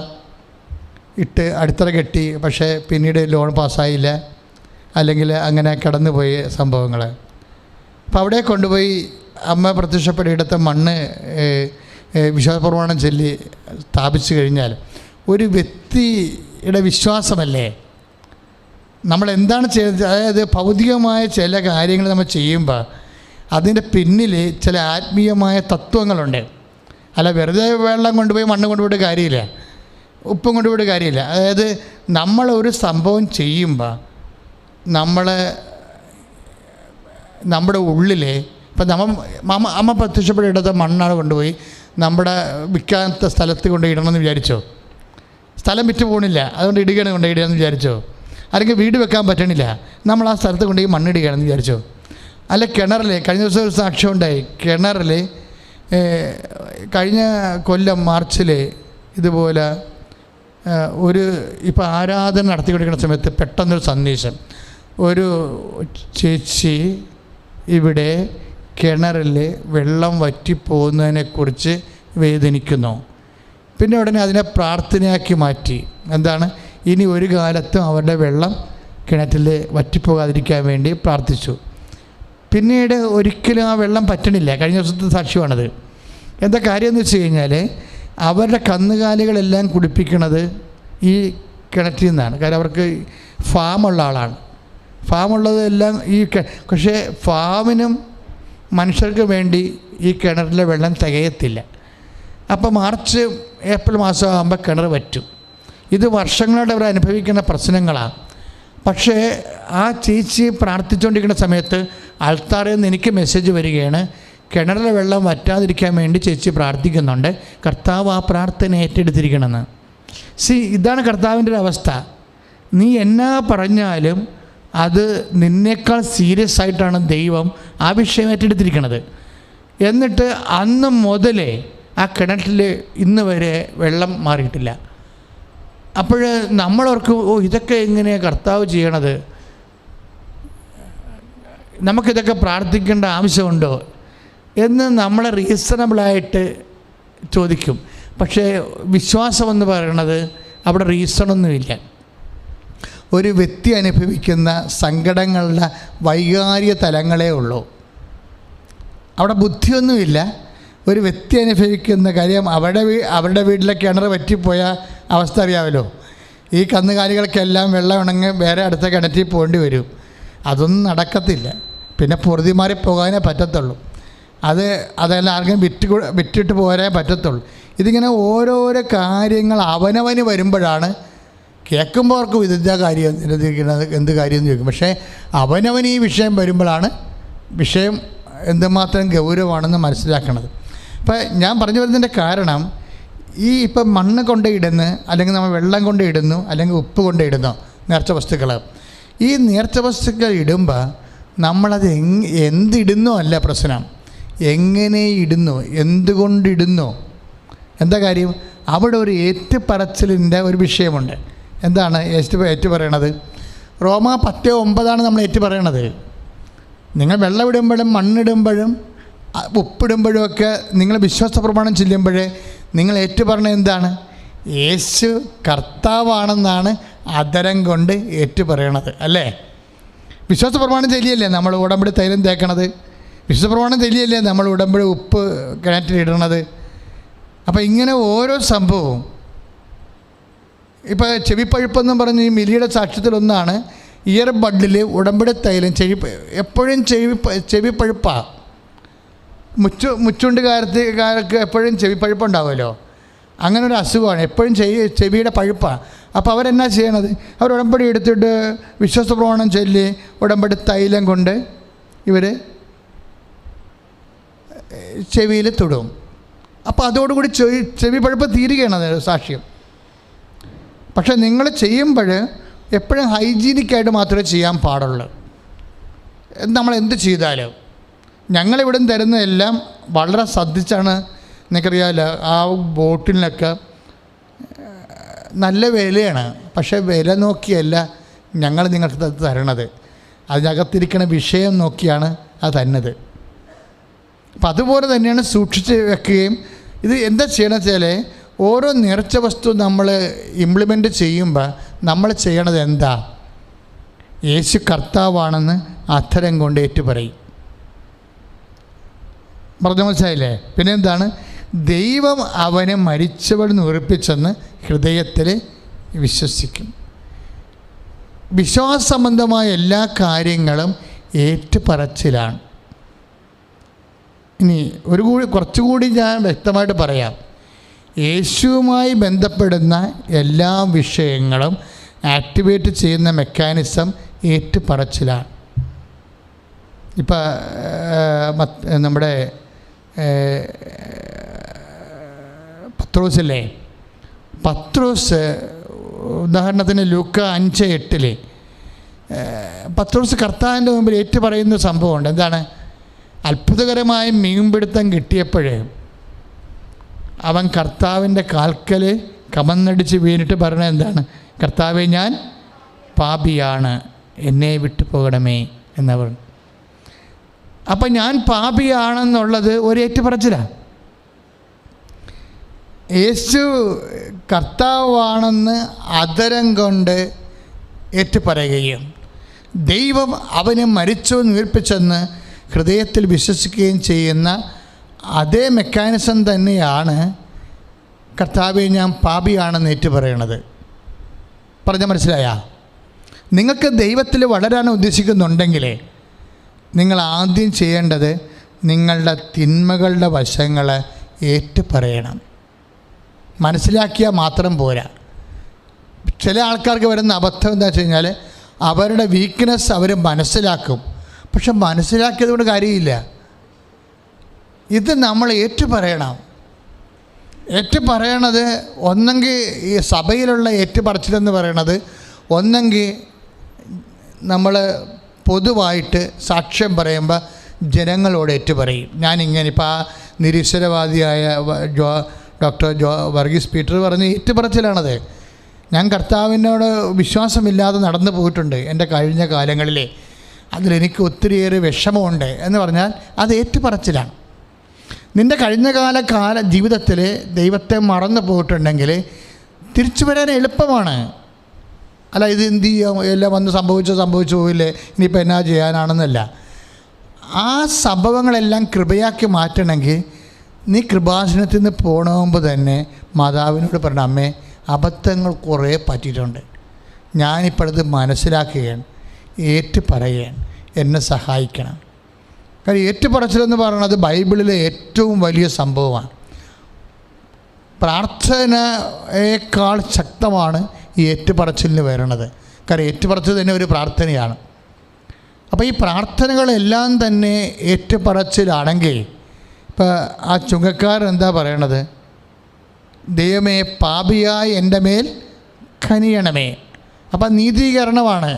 കെട്ടി, പക്ഷേ പിന്നീട് ലോൺ പാസ്സായില്ല, അല്ലെങ്കിൽ അങ്ങനെ കടന്നുപോയ സംഭവങ്ങൾ. അപ്പോൾ അവിടെ കൊണ്ടുപോയി അമ്മ പ്രത്യക്ഷപ്പെടിയിടത്തെ മണ്ണ് വിശ്വാസപ്രമാണം ചൊല്ലി സ്ഥാപിച്ചു കഴിഞ്ഞാൽ ഒരു വ്യക്തിയുടെ വിശ്വാസമല്ലേ നമ്മൾ എന്താണ് ചെയ്യുന്നത്. അതായത് ഭൗതികമായ ചില കാര്യങ്ങൾ നമ്മൾ ചെയ്യുമ്പോൾ അതിൻ്റെ പിന്നിൽ ചില ആത്മീയമായ തത്വങ്ങളുണ്ട്. അല്ല വെറുതെ വെള്ളം കൊണ്ടുപോയി മണ്ണ് കൊണ്ടുപോയിട്ട് കാര്യമില്ല, ഉപ്പും കൊണ്ടുപോയിട്ട് കാര്യമില്ല. അതായത് നമ്മളൊരു സംഭവം ചെയ്യുമ്പോൾ നമ്മുടെ ഉള്ളിൽ ഇപ്പം അമ്മ പ്രത്യക്ഷപ്പെട്ടിടത്ത മണ്ണാണ് കൊണ്ടുപോയി നമ്മുടെ വിൽക്കാത്ത സ്ഥലത്ത് കൊണ്ട് ഇടണമെന്ന് വിചാരിച്ചോ? സ്ഥലം വിറ്റ് പോകണില്ല, അതുകൊണ്ട് ഇടുകയാണ് കൊണ്ടിടുകയെന്ന് വിചാരിച്ചോ? അല്ലെങ്കിൽ വീട് വെക്കാൻ പറ്റണില്ല, നമ്മൾ ആ സ്ഥലത്ത് കൊണ്ട് മണ്ണിടുകയാണെന്ന് വിചാരിച്ചോ? അല്ല കിണറിൽ കഴിഞ്ഞ ദിവസം ഒരു സാക്ഷ്യം ഉണ്ടായി. കിണറിൽ കഴിഞ്ഞ കൊല്ലം മാർച്ചിൽ ഇതുപോലെ ഇപ്പോൾ ആരാധന നടത്തിക്കൊണ്ടിരിക്കുന്ന സമയത്ത് പെട്ടെന്നൊരു സന്ദേശം, ഒരു ചേച്ചി ഇവിടെ കിണറിൽ വെള്ളം വറ്റിപ്പോകുന്നതിനെക്കുറിച്ച് വേദനിക്കുന്നു. പിന്നെ ഉടനെ അതിനെ പ്രാർത്ഥനയാക്കി മാറ്റി. എന്താണ്? ഇനി ഒരു കാലത്തും അവരുടെ വെള്ളം കിണറ്റിൽ വറ്റിപ്പോകാതിരിക്കാൻ വേണ്ടി പ്രാർത്ഥിച്ചു. പിന്നീട് ഒരിക്കലും ആ വെള്ളം പറ്റണില്ല. കഴിഞ്ഞ ദിവസത്തെ സാക്ഷ്യമാണത്. എന്താ കാര്യം എന്ന് വെച്ച് കഴിഞ്ഞാൽ അവരുടെ കന്നുകാലികളെല്ലാം കുടിപ്പിക്കുന്നത് ഈ കിണറ്റിൽ നിന്നാണ്. കാരണം അവർക്ക് ഫാമുള്ള ആളാണ്. ഫാമുള്ളതെല്ലാം പക്ഷേ ഫാമിനും മനുഷ്യർക്ക് വേണ്ടി ഈ കിണറിലെ വെള്ളം തികയത്തില്ല. അപ്പോൾ മാർച്ച് ഏപ്രിൽ മാസമാകുമ്പോൾ കിണർ വറ്റും. ഇത് വർഷങ്ങളോടെ അവർ അനുഭവിക്കുന്ന പ്രശ്നങ്ങളാണ്. പക്ഷേ ആ ചേച്ചി പ്രാർത്ഥിച്ചുകൊണ്ടിരിക്കുന്ന സമയത്ത് ആൾത്താറിൽ നിന്ന് എനിക്ക് മെസ്സേജ് വരികയാണ്, കിണറിലെ വെള്ളം വറ്റാതിരിക്കാൻ വേണ്ടി ചേച്ചി പ്രാർത്ഥിക്കുന്നുണ്ട്, കർത്താവ് ആ പ്രാർത്ഥന ഏറ്റെടുത്തിരിക്കണമെന്ന്. ഇതാണ് കർത്താവിൻ്റെ ഒരു അവസ്ഥ. നീ എന്നാ പറഞ്ഞാലും അത് നിന്നേക്കാൾ സീരിയസ് ആയിട്ടാണ് ദൈവം ആ വിഷയം ഏറ്റെടുത്തിരിക്കുന്നത്. എന്നിട്ട് അന്ന് മുതലേ ആ കിണറ്റിൽ ഇന്ന് വരെ വെള്ളം മാറിയിട്ടില്ല. അപ്പോൾ നമ്മളവർക്ക് ഇതൊക്കെ എങ്ങനെയാണ് കർത്താവ് ചെയ്യണത്, നമുക്കിതൊക്കെ പ്രാർത്ഥിക്കേണ്ട ആവശ്യമുണ്ടോ എന്ന് നമ്മളെ റീസണബിളായിട്ട് ചോദിക്കും. പക്ഷേ വിശ്വാസമെന്ന് പറയണത് അവിടെ റീസണൊന്നുമില്ല. ഒരു വ്യക്തി അനുഭവിക്കുന്ന സങ്കടങ്ങളുടെ വൈകാരിക തലങ്ങളേ ഉള്ളൂ. അവിടെ ബുദ്ധിയൊന്നുമില്ല. ഒരു വ്യക്തി അനുഭവിക്കുന്ന കാര്യം അവരുടെ വീട്ടിലെ കിണർ പറ്റിപ്പോയ അവസ്ഥ അറിയാമല്ലോ. ഈ കന്നുകാലികൾക്കെല്ലാം വെള്ളം ഉണങ്ങി വേറെ അടുത്ത കിണറ്റിൽ പോകേണ്ടി വരും. അതൊന്നും നടക്കത്തില്ല. പിന്നെ പൊറുതി മാറി പോകാനേ പറ്റത്തുള്ളൂ. അതെല്ലാം ആർക്കും വിറ്റിട്ട് പോരാനേ പറ്റത്തുള്ളൂ. ഇതിങ്ങനെ ഓരോരോ കാര്യങ്ങൾ അവനവന് വരുമ്പോഴാണ് കേൾക്കുമ്പോൾ അവർക്ക് ഇതെന്താ കാര്യം നിരധിക്കുന്നത്, എന്ത് കാര്യം എന്ന് ചോദിക്കും. പക്ഷേ അവനവന് ഈ വിഷയം വരുമ്പോഴാണ് വിഷയം എന്തുമാത്രം ഗൗരവമാണെന്ന് മനസ്സിലാക്കണത്. ഇപ്പം ഞാൻ പറഞ്ഞു വരുന്നതിൻ്റെ കാരണം, ഇപ്പം മണ്ണ് കൊണ്ടിടുന്നു, അല്ലെങ്കിൽ നമ്മൾ വെള്ളം കൊണ്ടിടുന്നു, അല്ലെങ്കിൽ ഉപ്പ് കൊണ്ടിടുന്നു നേർച്ച വസ്തുക്കൾ. ഈ നേർച്ച വസ്തുക്കൾ ഇടുമ്പോൾ നമ്മളത് എന്തിടുന്നോ അല്ല പ്രശ്നം, എങ്ങനെ ഇടുന്നു, എന്തുകൊണ്ടിടുന്നു. എന്താ കാര്യം? അവിടെ ഒരു ഏറ്റുപറച്ചിലിൻ്റെ ഒരു വിഷയമുണ്ട്. എന്താണ് ഏറ്റു പറയണത്? റോമാ 10:9 നമ്മൾ ഏറ്റു പറയണത്. നിങ്ങൾ വെള്ളം ഇടുമ്പോഴും മണ്ണിടുമ്പോഴും ഉപ്പിടുമ്പോഴും ഒക്കെ നിങ്ങൾ വിശ്വാസ പ്രമാണം ചെല്ലുമ്പോൾ നിങ്ങൾ ഏറ്റു പറഞ്ഞത് എന്താണ്? യേശു കർത്താവാണെന്നാണ് അതരം കൊണ്ട് ഏറ്റു പറയണത്, അല്ലേ? വിശ്വാസ പ്രമാണം ചെല്ലിയല്ലേ നമ്മൾ ഉടമ്പടി തൈലം തേക്കണത്? വിശ്വാസ പ്രമാണം ചെല്ലിയല്ലേ നമ്മൾ ഉടമ്പടി ഉപ്പ് കിണറ്റിലിടണത്? അപ്പോൾ ഇങ്ങനെ ഓരോ സംഭവവും, ഇപ്പോൾ ചെവിപ്പഴുപ്പെന്നും പറഞ്ഞ് ഈ മിലിയുടെ സാക്ഷ്യത്തിലൊന്നാണ് ഇയർ ബഡിൽ ഉടമ്പടി തൈലം എപ്പോഴും ചെവിപ്പഴുപ്പാണ്. മുച്ചുണ്ടുകാർക്ക് എപ്പോഴും ചെവിപ്പഴുപ്പുണ്ടാവുമല്ലോ. അങ്ങനെ ഒരു അസുഖമാണ്, എപ്പോഴും ചെവിയുടെ പഴുപ്പാണ്. അപ്പോൾ അവരെന്നാ ചെയ്യണത്? അവർ ഉടമ്പടി എടുത്തിട്ട് വിശ്വാസ പ്രമാണം ചൊല്ലി ഉടമ്പടി തൈലം കൊണ്ട് ഇവർ ചെവിയിൽ തൊടും. അപ്പോൾ അതോടുകൂടി ചെവി പഴുപ്പ് തീരുകയാണ് അത് സാക്ഷ്യം. പക്ഷേ നിങ്ങൾ ചെയ്യുമ്പോൾ എപ്പോഴും ഹൈജീനിക്കായിട്ട് മാത്രമേ ചെയ്യാൻ പാടുള്ളൂ. നമ്മൾ എന്ത് ചെയ്താലും ഞങ്ങളിവിടെ തരുന്നതെല്ലാം വളരെ ശ്രദ്ധിച്ചാണ്. നിങ്ങൾക്കറിയാമല്ലോ, ആ ബോട്ടിലിനൊക്കെ നല്ല വിലയാണ്. പക്ഷേ വില നോക്കിയല്ല ഞങ്ങൾ നിങ്ങൾക്ക് തരണത്, അതിനകത്തിരിക്കുന്ന വിഷയം നോക്കിയാണ് അത് തന്നത്. അപ്പം അതുപോലെ തന്നെയാണ് സൂക്ഷിച്ച് വെക്കുകയും. ഇത് എന്താ ചെയ്യണമെന്ന് വെച്ചാൽ ഓരോ നേർച്ച വസ്തു നമ്മൾ ഇംപ്ലിമെൻ്റ് ചെയ്യുമ്പോൾ നമ്മൾ ചെയ്യണത് എന്താ? യേശു കർത്താവാണെന്ന് അധരം കൊണ്ട് ഏറ്റു പറയും. പറഞ്ഞു മനസ്സിലായില്ലേ? പിന്നെ എന്താണ്? ദൈവം അവനെ മരിച്ചവരെന്ന് ഉറപ്പിച്ചെന്ന് ഹൃദയത്തിൽ വിശ്വസിക്കും. വിശ്വാസ സംബന്ധമായ എല്ലാ കാര്യങ്ങളും ഏറ്റുപറച്ചിലാണ്. ഇനി കുറച്ചുകൂടി ഞാൻ വ്യക്തമായിട്ട് പറയാം. യേശുവുമായി ബന്ധപ്പെടുന്ന എല്ലാ വിഷയങ്ങളും ആക്ടിവേറ്റ് ചെയ്യുന്ന മെക്കാനിസം ഏറ്റുപറച്ചിലാണ്. ഇപ്പം നമ്മുടെ പത്രോസില്ലേ, പത്രോസ് ഉദാഹരണത്തിന് ലൂക്ക 5:8 പത്രോസ് കർത്താവിൻ്റെ മുമ്പിൽ ഏറ്റു പറയുന്ന സംഭവമുണ്ട്. എന്താണ്? അത്ഭുതകരമായ മീൻപിടുത്തം കിട്ടിയപ്പോൾ അവൻ കർത്താവിൻ്റെ കാൽക്കൽ കമന്നടിച്ച് വീണിട്ട് പറഞ്ഞത് എന്താണ്? കർത്താവേ, ഞാൻ പാപിയാണ്, എന്നെ വിട്ടു പോകണമേ എന്ന് പറഞ്ഞു. അപ്പം ഞാൻ പാപിയാണെന്നുള്ളത് ഒരു ഏറ്റുപറച്ചിലാണ്. യേശു കർത്താവാണെന്ന് അധരം കൊണ്ട് ഏറ്റുപറയുകയും ദൈവം അവനെ മരിച്ചു ഉയർപ്പിച്ചെന്ന് ഹൃദയത്തിൽ വിശ്വസിക്കുകയും ചെയ്യുന്ന അതേ മെക്കാനിസം തന്നെയാണ് കർത്താവെ ഞാൻ പാപിയാണെന്ന് ഏറ്റുപറയണത്. പറഞ്ഞാൽ മനസ്സിലായാ? നിങ്ങൾക്ക് ദൈവത്തിൽ വളരാൻ ഉദ്ദേശിക്കുന്നുണ്ടെങ്കിൽ നിങ്ങൾ ആദ്യം ചെയ്യേണ്ടത് നിങ്ങളുടെ തിന്മകളുടെ വശങ്ങൾ ഏറ്റുപറയണം. മനസ്സിലാക്കിയാൽ മാത്രം പോരാ. ചില ആൾക്കാർക്ക് വരുന്ന അബദ്ധം എന്താ വെച്ച് കഴിഞ്ഞാൽ അവരുടെ വീക്ക്നെസ് അവർ മനസ്സിലാക്കും, പക്ഷെ മനസ്സിലാക്കിയത് കൊണ്ട് കാര്യമില്ല. ഇത് നമ്മൾ ഏറ്റുപറയണം. ഏറ്റുപറയണത് ഒന്നെങ്കിൽ ഈ സഭയിലുള്ള ഏറ്റുപറച്ചിലെന്ന് പറയണത് ഒന്നെങ്കിൽ നമ്മൾ പൊതുവായിട്ട് സാക്ഷ്യം പറയുമ്പോൾ ജനങ്ങളോട് ഏറ്റുപറയും. ഞാനിങ്ങനെ ഇപ്പോൾ ആ നിരീശ്വരവാദിയായ ഡോക്ടർ വർഗീസ് പീറ്റർ പറഞ്ഞ ഏറ്റുപറച്ചിലാണത്. ഞാൻ കർത്താവിനോട് വിശ്വാസമില്ലാതെ നടന്നു പോയിട്ടുണ്ട് എൻ്റെ കഴിഞ്ഞ കാലങ്ങളിൽ, അതിലെനിക്ക് ഒത്തിരിയേറെ വിഷമമുണ്ട് എന്ന് പറഞ്ഞാൽ അത് ഏറ്റുപറച്ചിലാണ്. നിൻ്റെ കഴിഞ്ഞകാല ജീവിതത്തിൽ ദൈവത്തെ മറന്നു പോയിട്ടുണ്ടെങ്കിൽ തിരിച്ചു വരാൻ എളുപ്പമാണ്. അല്ല, ഇത് എന്ത് ചെയ്യാം, എല്ലാം വന്ന് സംഭവിച്ചു പോയില്ലേ, ഇനിയിപ്പോൾ എന്നാ ചെയ്യാനാണെന്നല്ല. ആ സംഭവങ്ങളെല്ലാം കൃപയാക്കി മാറ്റണമെങ്കിൽ നീ കൃപാസനത്തിൽ നിന്ന് പോകണമെങ്കിൽ തന്നെ മാതാവിനോട് പറഞ്ഞ, അമ്മേ, അബദ്ധങ്ങൾ കുറേ പറ്റിയിട്ടുണ്ട്, ഞാനിപ്പോഴത് മനസ്സിലാക്കുകയാണ്, ഏറ്റുപറയുകയാണ്, എന്നെ സഹായിക്കണം. കാര്യം ഏറ്റുപറച്ചിലെന്ന് പറയുന്നത് ബൈബിളിലെ ഏറ്റവും വലിയ സംഭവമാണ്. പ്രാർത്ഥനയേക്കാൾ ശക്തമാണ് ഈ ഏറ്റുപറച്ചിലിന് വരണത്. കാര്യം ഏറ്റുപറച്ചിൽ തന്നെ ഒരു പ്രാർത്ഥനയാണ്. അപ്പോൾ ഈ പ്രാർത്ഥനകളെല്ലാം തന്നെ ഏറ്റുപറച്ചിലാണെങ്കിൽ ഇപ്പോൾ ആ ചുങ്കക്കാരൻ എന്താ പറയണത്? ദൈവമേ, പാപിയായി എൻ്റെ മേൽ കനിയണമേ. അപ്പം നീതീകരണമാണ്.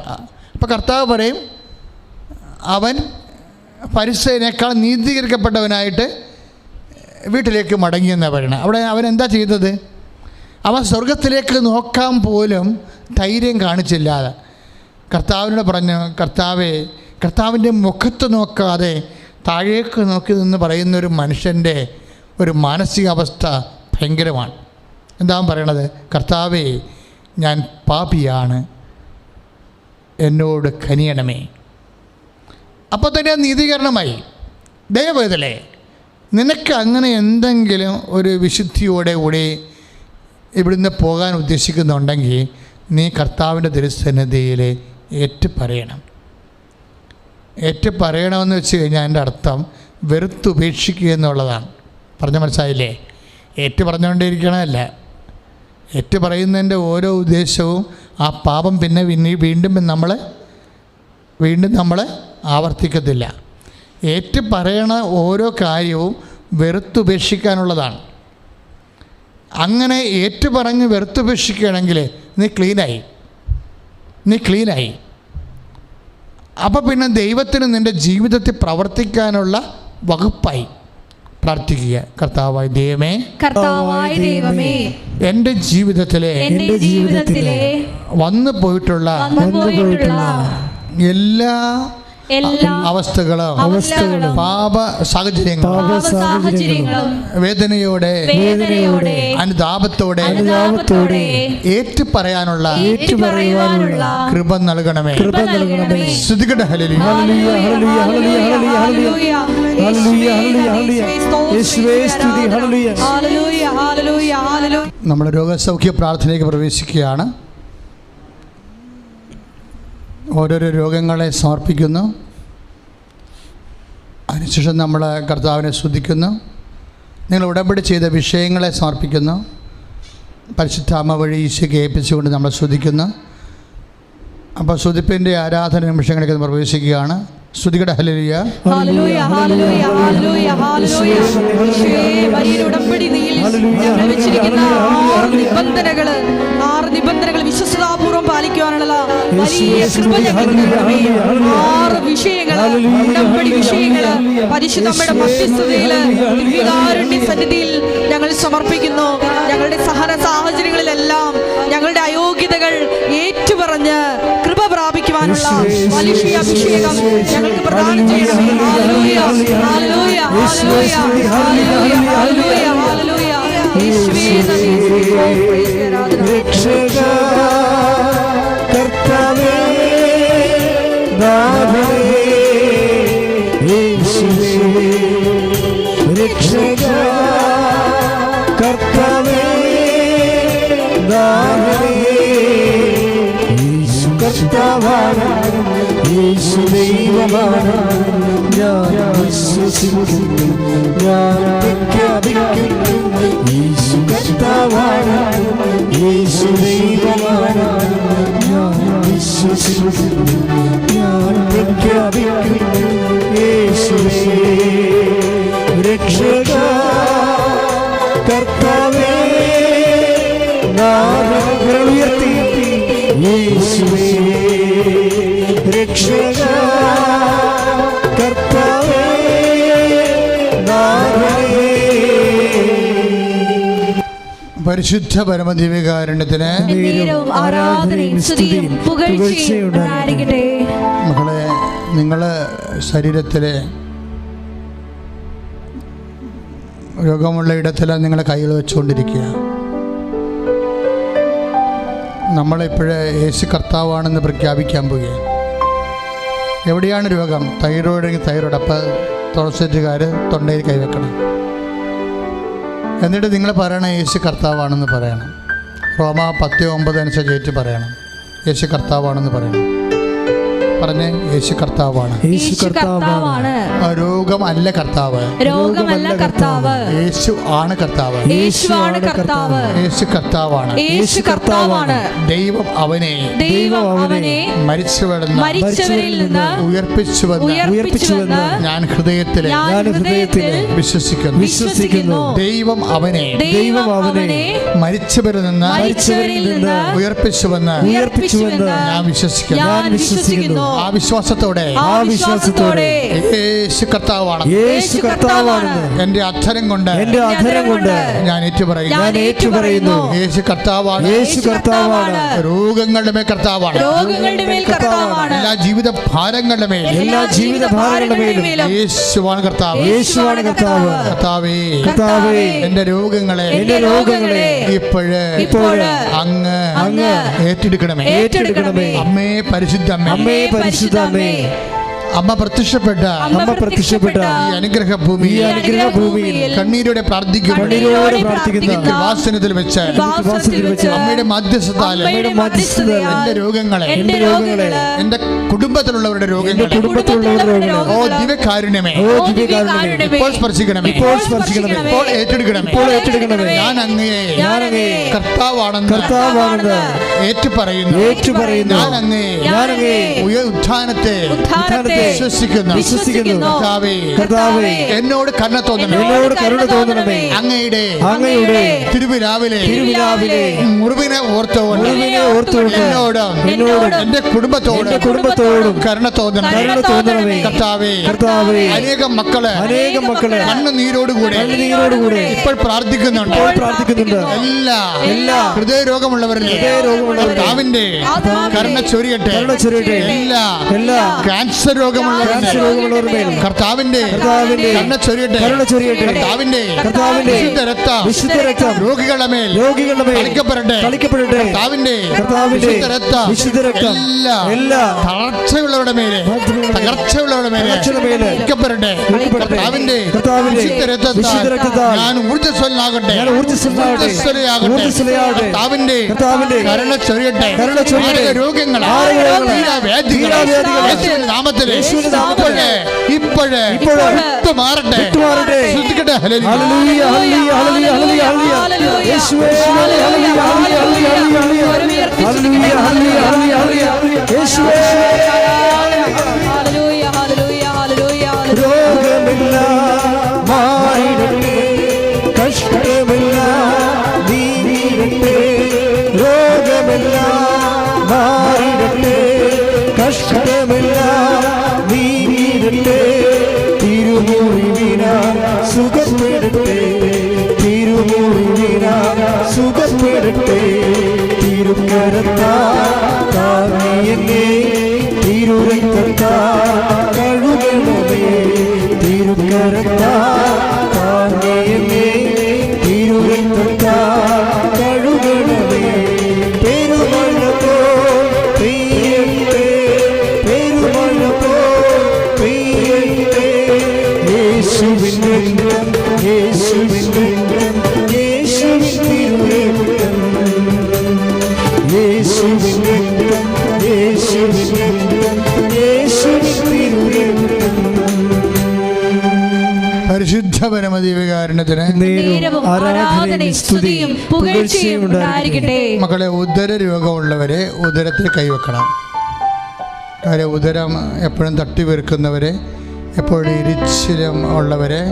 അപ്പോൾ കർത്താവ് പറയും, അവൻ ഫരിസേയനേക്കാൾ നീതീകരിക്കപ്പെട്ടവനായിട്ട് വീട്ടിലേക്ക് മടങ്ങിയെന്നാണ് പറയണത്. അവിടെ അവൻ എന്താ ചെയ്തത്? അവൻ സ്വർഗത്തിലേക്ക് നോക്കാൻ പോലും ധൈര്യം കാണിച്ചില്ലാതെ കർത്താവിനോട് പറഞ്ഞു, കർത്താവേ, കർത്താവിൻ്റെ മുഖത്ത് നോക്കാതെ താഴേക്ക് നോക്കി നിന്ന് പറയുന്നൊരു മനുഷ്യൻ്റെ ഒരു മാനസികാവസ്ഥ ഭയങ്കരമാണ്. എന്താ പറയണത്? കർത്താവേ, ഞാൻ പാപിയാണ്, എന്നോട് കനിയണമേ. അപ്പോൾ തന്നെ നീതീകരണമായി. ദയവേദലേ, നിനക്ക് അങ്ങനെ എന്തെങ്കിലും ഒരു വിശുദ്ധിയോടെ കൂടി ഇവിടുന്ന് പോകാൻ ഉദ്ദേശിക്കുന്നുണ്ടെങ്കിൽ നീ കർത്താവിൻ്റെ തിരുസന്നിധിയിൽ ഏറ്റുപറയണം. ഏറ്റുപറയണമെന്ന് വെച്ച് കഴിഞ്ഞാൽ എൻ്റെ അർത്ഥം വെറുത്തുപേക്ഷിക്കുക എന്നുള്ളതാണ്. പറഞ്ഞ മനസ്സിലായില്ലേ? ഏറ്റു പറഞ്ഞുകൊണ്ടിരിക്കണമല്ല. ഏറ്റു പറയുന്നതിൻ്റെ ഓരോ ഉദ്ദേശവും ആ പാപം പിന്നെ വീണ്ടും നമ്മൾ ആവർത്തിക്കത്തില്ല. ഏറ്റു പറയണ ഓരോ കാര്യവും വെറുത്തുപേക്ഷിക്കാനുള്ളതാണ്. അങ്ങനെ ഏറ്റു പറഞ്ഞ് വെറുത്തുപേക്ഷിക്കുകയാണെങ്കിൽ നീ ക്ലീനായി. അപ്പോൾ പിന്നെ ദൈവത്തിന് നിൻ്റെ ജീവിതത്തിൽ പ്രവർത്തിക്കാനുള്ള വകുപ്പായി. പ്രാർത്ഥിക്കുക, കർത്താവായ ദൈവമേ, എൻ്റെ ജീവിതത്തിലെ വന്നു പോയിട്ടുള്ള എല്ലാ അവസ്ഥകളും പാപ സാഹചര്യങ്ങളും വേദനയോടെ അനുതാപത്തോടെ ഏറ്റുപറയാനുള്ള കൃപ നൽകണമേ. സ്തുതിക്കട്ടെ. നമ്മൾ രോഗസൗഖ്യ പ്രാർത്ഥനയിലേക്ക് പ്രവേശിക്കുകയാണ്. ഓരോരോ രോഗങ്ങളെ സമർപ്പിക്കുന്നു. അതിനുശേഷം നമ്മൾ കർത്താവിനെ സ്തുതിക്കുന്നു. നിങ്ങൾ ഉടമ്പടി ചെയ്ത വിഷയങ്ങളെ സമർപ്പിക്കുന്നു. പരിശുദ്ധാത്മ വഴി ഈശോയ്ക്ക് ഏൽപ്പിച്ചുകൊണ്ട് നമ്മൾ സ്തുതിക്കുന്നു. അപ്പോൾ സ്തുതിപ്പിൻ്റെ ആരാധന നിമിഷങ്ങളിലേക്ക് പ്രവേശിക്കുകയാണ്. ശ്രുതികട ഹല്ലേലൂയ. ഹല്ലേലൂയ, ഹല്ലേലൂയ, ഹല്ലേലൂയ, ഹല്ലേലൂയ. യേശുവേ, വലിയ ഉടമ്പടി നീയിൽ ഞങ്ങൾ വെച്ചിരിക്കുന്ന ആറ് നിബന്ധനകൾ വിശ്വസ്തതാപൂർവ്വം പാലിക്കുവാനുള്ള വലിയ കൃപ ഞങ്ങൾക്ക് തരണമേ. 6 വിഷയങ്ങള്, ഉടമ്പടി വിഷയങ്ങള് പരിശുദ്ധ അമ്മയുടെ മധ്യസ്ഥതയില് ദിവ്യകാരുണ്യ സന്നിധിയിൽ ഞങ്ങൾ സമർപ്പിക്കുന്നു. ഞങ്ങളുടെ സഹന സാഹചര്യങ്ങളിലെല്ലാം ഞങ്ങളുടെ അയോഗ്യതകൾ ഏറ്റുപറഞ്ഞ് കൃപ പ്രാപിക്കുവാനുള്ള വലിയ അഭിഷേകം ഞങ്ങൾക്ക് പ്രദാനം ചെയ്യണമേ. ഹല്ലേലൂയ, ഹല്ലേലൂയ, ഹല്ലേലൂയ, ഹല്ലേലൂയ, ഹല്ലേലൂയ, ഹല്ലേലൂയ. യേശുവേ നന്ദി. രക്ഷക കർത്താവേ നാഥനേ യേശുവേ രക്ഷക കർത്താവേ നാഥനേ യേശു കർത്താവാണ് യേശു ദൈവമാണ് ഞാൻ വിശ്വസിക്കുന്നു ഞാൻ പ്രഖ്യാപിക്കുന്നു യേശു കർത്താവാണ് യേശു ദൈവമാണ് ഞാൻ വിശ്വസിക്കുന്നു ഞാൻ പ്രഖ്യാപിക്കുന്നു യേശുവേ രക്ഷക കർത്താവേ നാമങ്ങൾ ഉയർത്തി യേശുവേ രക്ഷക കർത്താവേ നാമങ്ങളേ. പരിശുദ്ധ പരമദിവ്യകാരുണ്യത്തിന് ആരാധനയും സ്തുതിയും പുകഴ്ചയും ഉണ്ടായിരിക്കട്ടെ. മക്കളെ, നിങ്ങളെ ശരീരത്തിലെ രോഗമുള്ള ഇടത്തെല്ലാം നിങ്ങളെ കൈകൾ വെച്ചുകൊണ്ടിരിക്കുക. നമ്മളിപ്പോഴേ യേശു കർത്താവാണെന്ന് പ്രഖ്യാപിക്കാൻ പോവുകയാണ്. എവിടെയാണ് രോഗം? തൈറോയിഡെങ്കിൽ തൈറോയിഡ്. അപ്പോൾ തുളസിറ്റുകാർ തൊണ്ടയിൽ കൈവെക്കണം. എന്നിട്ട് നിങ്ങൾ പറയണം യേശു കർത്താവാണെന്ന് പറയണം. റോമ 10:9 അനുസരിച്ച് പറയണം യേശു കർത്താവാണെന്ന് പറയണം. പറഞ്ഞേ, യേശു കർത്താവാണ്. യേശു കർത്താവാണ്. രോഗമല്ല കർത്താവ്, രോഗമല്ല കർത്താവ്. യേശു ആണ് കർത്താവ്. യേശുവാണ് കർത്താവ്. യേശു കർത്താവാണ്. യേശു കർത്താവാണ്. ദൈവം അവനെ മരിച്ചവരിൽ നിന്ന് ഉയർപ്പിച്ചുവെന്ന് ഞാൻ ഹൃദയത്തിലെ വിശ്വസിക്കുന്നു. ദൈവം അവനെ മരിച്ചവരിൽ നിന്ന് ഉയർപ്പിച്ചുവെന്ന് ഞാൻ വിശ്വസിക്കുന്നു. ആ വിശ്വാസത്തോടെ യേശു കർത്താവാണ്. യേശു കർത്താവാണ്. എന്റെ അധരം കൊണ്ട് ഞാൻ ഏറ്റുപറയുന്നു യേശു കർത്താവാണ്. യേശു കർത്താവാണ്. രോഗങ്ങളുടെ മേൽ കർത്താവാണ്. എല്ലാ ജീവിത ഭാരങ്ങളുടെ മേലും യേശുവാണ് കർത്താവ്. കർത്താവേ, എന്റെ രോഗങ്ങളെ ഇപ്പോഴ് അങ്ങ് ഏറ്റെടുക്കണമേ. അമ്മേ പരിശുദ്ധമ്മേ, അമ്മ പ്രത്യക്ഷപ്പെട്ട ഈ അനുഗ്രഹ ഭൂമിയിൽ കണ്ണീരോടെ പ്രാർത്ഥിക്കുന്ന വാസനത്തിൽ വെച്ച് അമ്മയുടെ മധ്യസ്ഥത്താൽ എന്റെ രോഗങ്ങളെ, എന്റെ കുടുംബത്തിലുള്ളവരുടെ രോഗങ്ങളെ ഓ ദിവ്യകാരുണ്യമേ ഇപ്പോൾ സ്പർശിക്കണമേ, ഇപ്പോൾ ഏറ്റെടുക്കണമേ. ഞാൻ അങ്ങയെ കർത്താവാണെന്ന് ഏറ്റുപറയുന്നു. ഞാൻ അങ്ങയെ ഉത്ഥാനത്തെ വിശ്വസിക്കുന്നു. കർത്താവേ, എന്നോട് കരുണ തോന്നണമേ. അങ്ങയുടെ തിരുവിലാവിലെ മുറിവിനെ ഓർത്തുകൊണ്ട് എന്നോട് എന്റെ കുടുംബത്തോടും കരുണ തോന്നണമേ. കർത്താവേ, അനേകം മക്കള് കണ്ണുനീരോടുകൂടെ ഇപ്പോൾ പ്രാർത്ഥിക്കുന്നുണ്ട്. എല്ലാ ഹൃദയരോഗമുള്ളവരിലെ കർത്താവിന്റെ കരുണ ചൊരിയട്ടെ. എല്ലാ ക്യാൻസർ രോഗമുള്ളവരുടെ കർത്താവിന്റെ കരുണ ചൊരിയട്ടെ. കർത്താവിന്റെ വിശുദ്ധ രക്തം രോഗികളുടെ മേൽ തളിക്കപ്പെടട്ടെ. കർത്താവിന്റെ വിശുദ്ധ രക്തം എല്ലാ തളർച്ചയുള്ളവരുടെ മേലെ തളിക്കപ്പെടട്ടെ. കർത്താവിന്റെ വിശുദ്ധ രക്തത്താൽ ഞാൻ ഊർജ്ജസ്വലനാകട്ടെ. കർത്താവിന്റെ കരുണ ചൊരിയട്ടെ. രോഗങ്ങൾ നാമത്തിലെ ഇപ്പോഴേ മാറട്ടെ. ശ്രദ്ധിക്കട്ടെ. ഹല്ലേലൂയ, ഹല്ലേലൂയ, ഹല്ലേലൂയ, ഹല്ലേലൂയ. യേശുവേ, ഹല്ലേലൂയ, ഹല്ലേലൂയ, ഹല്ലേലൂയ, ഹല്ലേലൂയ, ഹല്ലേലൂയ, ഹല്ലേലൂയ, യേശുവേ, ഹല്ലേലൂയ, ഹല്ലേലൂയ. കഷ്ടമെല്ലാം നീങ്ങിടട്ടെ, തിരുമുറിവിനാ സുഖപ്പെടട്ടെ, തിരുമുറിവിനാ സുഖപ്പെടട്ടെ. തിരുക്കരത്താൽ താങ്ങിയെന്നെ തിരുരക്തത്താൽ കഴുകണമേ, തിരുക്കരത്താൽ താങ്ങിയെന്നെ തിരുരക്തത്താൽ കഴുകണമേ. പെരുമഴ പോൽ പെയ്യട്ടെ, പെരുമഴ പോൽ പെയ്യട്ടെ. യേശുവിൻ രക്തം, യേശുവിൻ രക്തം, യേശുവിൻ തിരുരക്തം, യേശുവിൻ രക്തം, യേശുവിൻ രക്തം, യേശുവിൻ തിരുരക്തം. പരിശുദ്ധ പരമദിവ്യകാരുണ്യത്തിന് നേരവും ആരാധനയും സ്തുതിയും പുകഴ്ചയും ഉണ്ടായിരിക്കട്ടെ. മക്കളെ, ഉദര രോഗമുള്ളവരെ ഉദരത്തിൽ കൈവെക്കണം. കാര്യം ഉദരം എപ്പോഴും തട്ടി വെറുക്കുന്നവരെ, എപ്പോഴും ഇരിച്ചിലും ഉള്ളവരെ,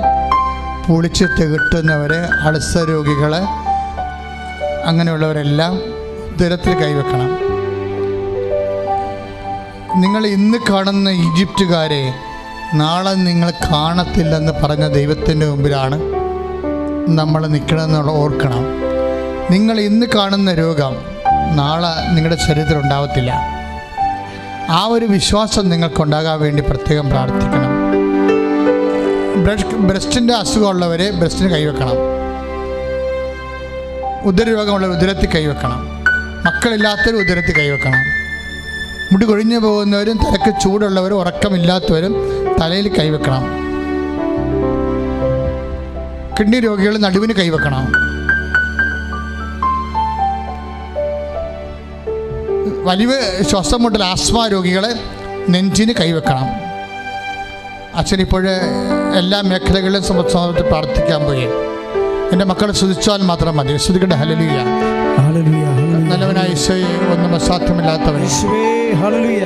പുളിച്ച് തികട്ടുന്നവരെ, അൾസർ രോഗികളെ, അങ്ങനെയുള്ളവരെല്ലാം ഉദരത്തിൽ കൈവെക്കണം. നിങ്ങൾ ഇന്ന് കാണുന്ന ഈജിപ്തുകാരെ നാളെ നിങ്ങൾ കാണത്തില്ലെന്ന് പറഞ്ഞ ദൈവത്തിൻ്റെ മുമ്പിലാണ് നമ്മൾ നിൽക്കണമെന്നുള്ള ഓർക്കണം. നിങ്ങൾ ഇന്ന് കാണുന്ന രോഗം നാളെ നിങ്ങളുടെ ശരീരത്തിൽ ഉണ്ടാവത്തില്ല. ആ ഒരു വിശ്വാസം നിങ്ങൾക്കുണ്ടാകാൻ വേണ്ടി പ്രത്യേകം പ്രാർത്ഥിക്കണം. ബ്രസ്റ്റിൻ്റെ അസുഖമുള്ളവരെ ബ്രസ്റ്റിന് കൈവെക്കണം. ഉദരരോഗമുള്ളവർ ഉദരത്തിൽ കൈവെക്കണം. മക്കളില്ലാത്തവർ ഉദരത്തിൽ കൈവെക്കണം. മുടി കൊഴിഞ്ഞു പോകുന്നവരും തലക്ക് ചൂടുള്ളവരും ഉറക്കമില്ലാത്തവരും തലയിൽ കൈവെക്കണം. കിഡ്നി രോഗികൾ നടുവിന് കൈവെക്കണം. വലിയ ശ്വാസം മുട്ടൽ ആസ്മ രോഗികളെ നെഞ്ചിന് കൈവെക്കണം. അച്ഛനിപ്പോൾ എല്ലാ മേഖലകളിലും സമൂഹത്തിൽ പ്രാർത്ഥിക്കാൻ പോയി. എൻ്റെ മക്കളെ സ്തുതിച്ചാൽ മാത്രം മതി. സ്തുതിക്കട്ടെ. ഹല്ലേലൂയ, ഹല്ലേലൂയ, ഹല്ലേലൂയ. നല്ലവനായ ഈശോയെ, ഒന്നും അസാധ്യമില്ലാത്തവൻ യേശുവേ, ഹല്ലേലൂയ.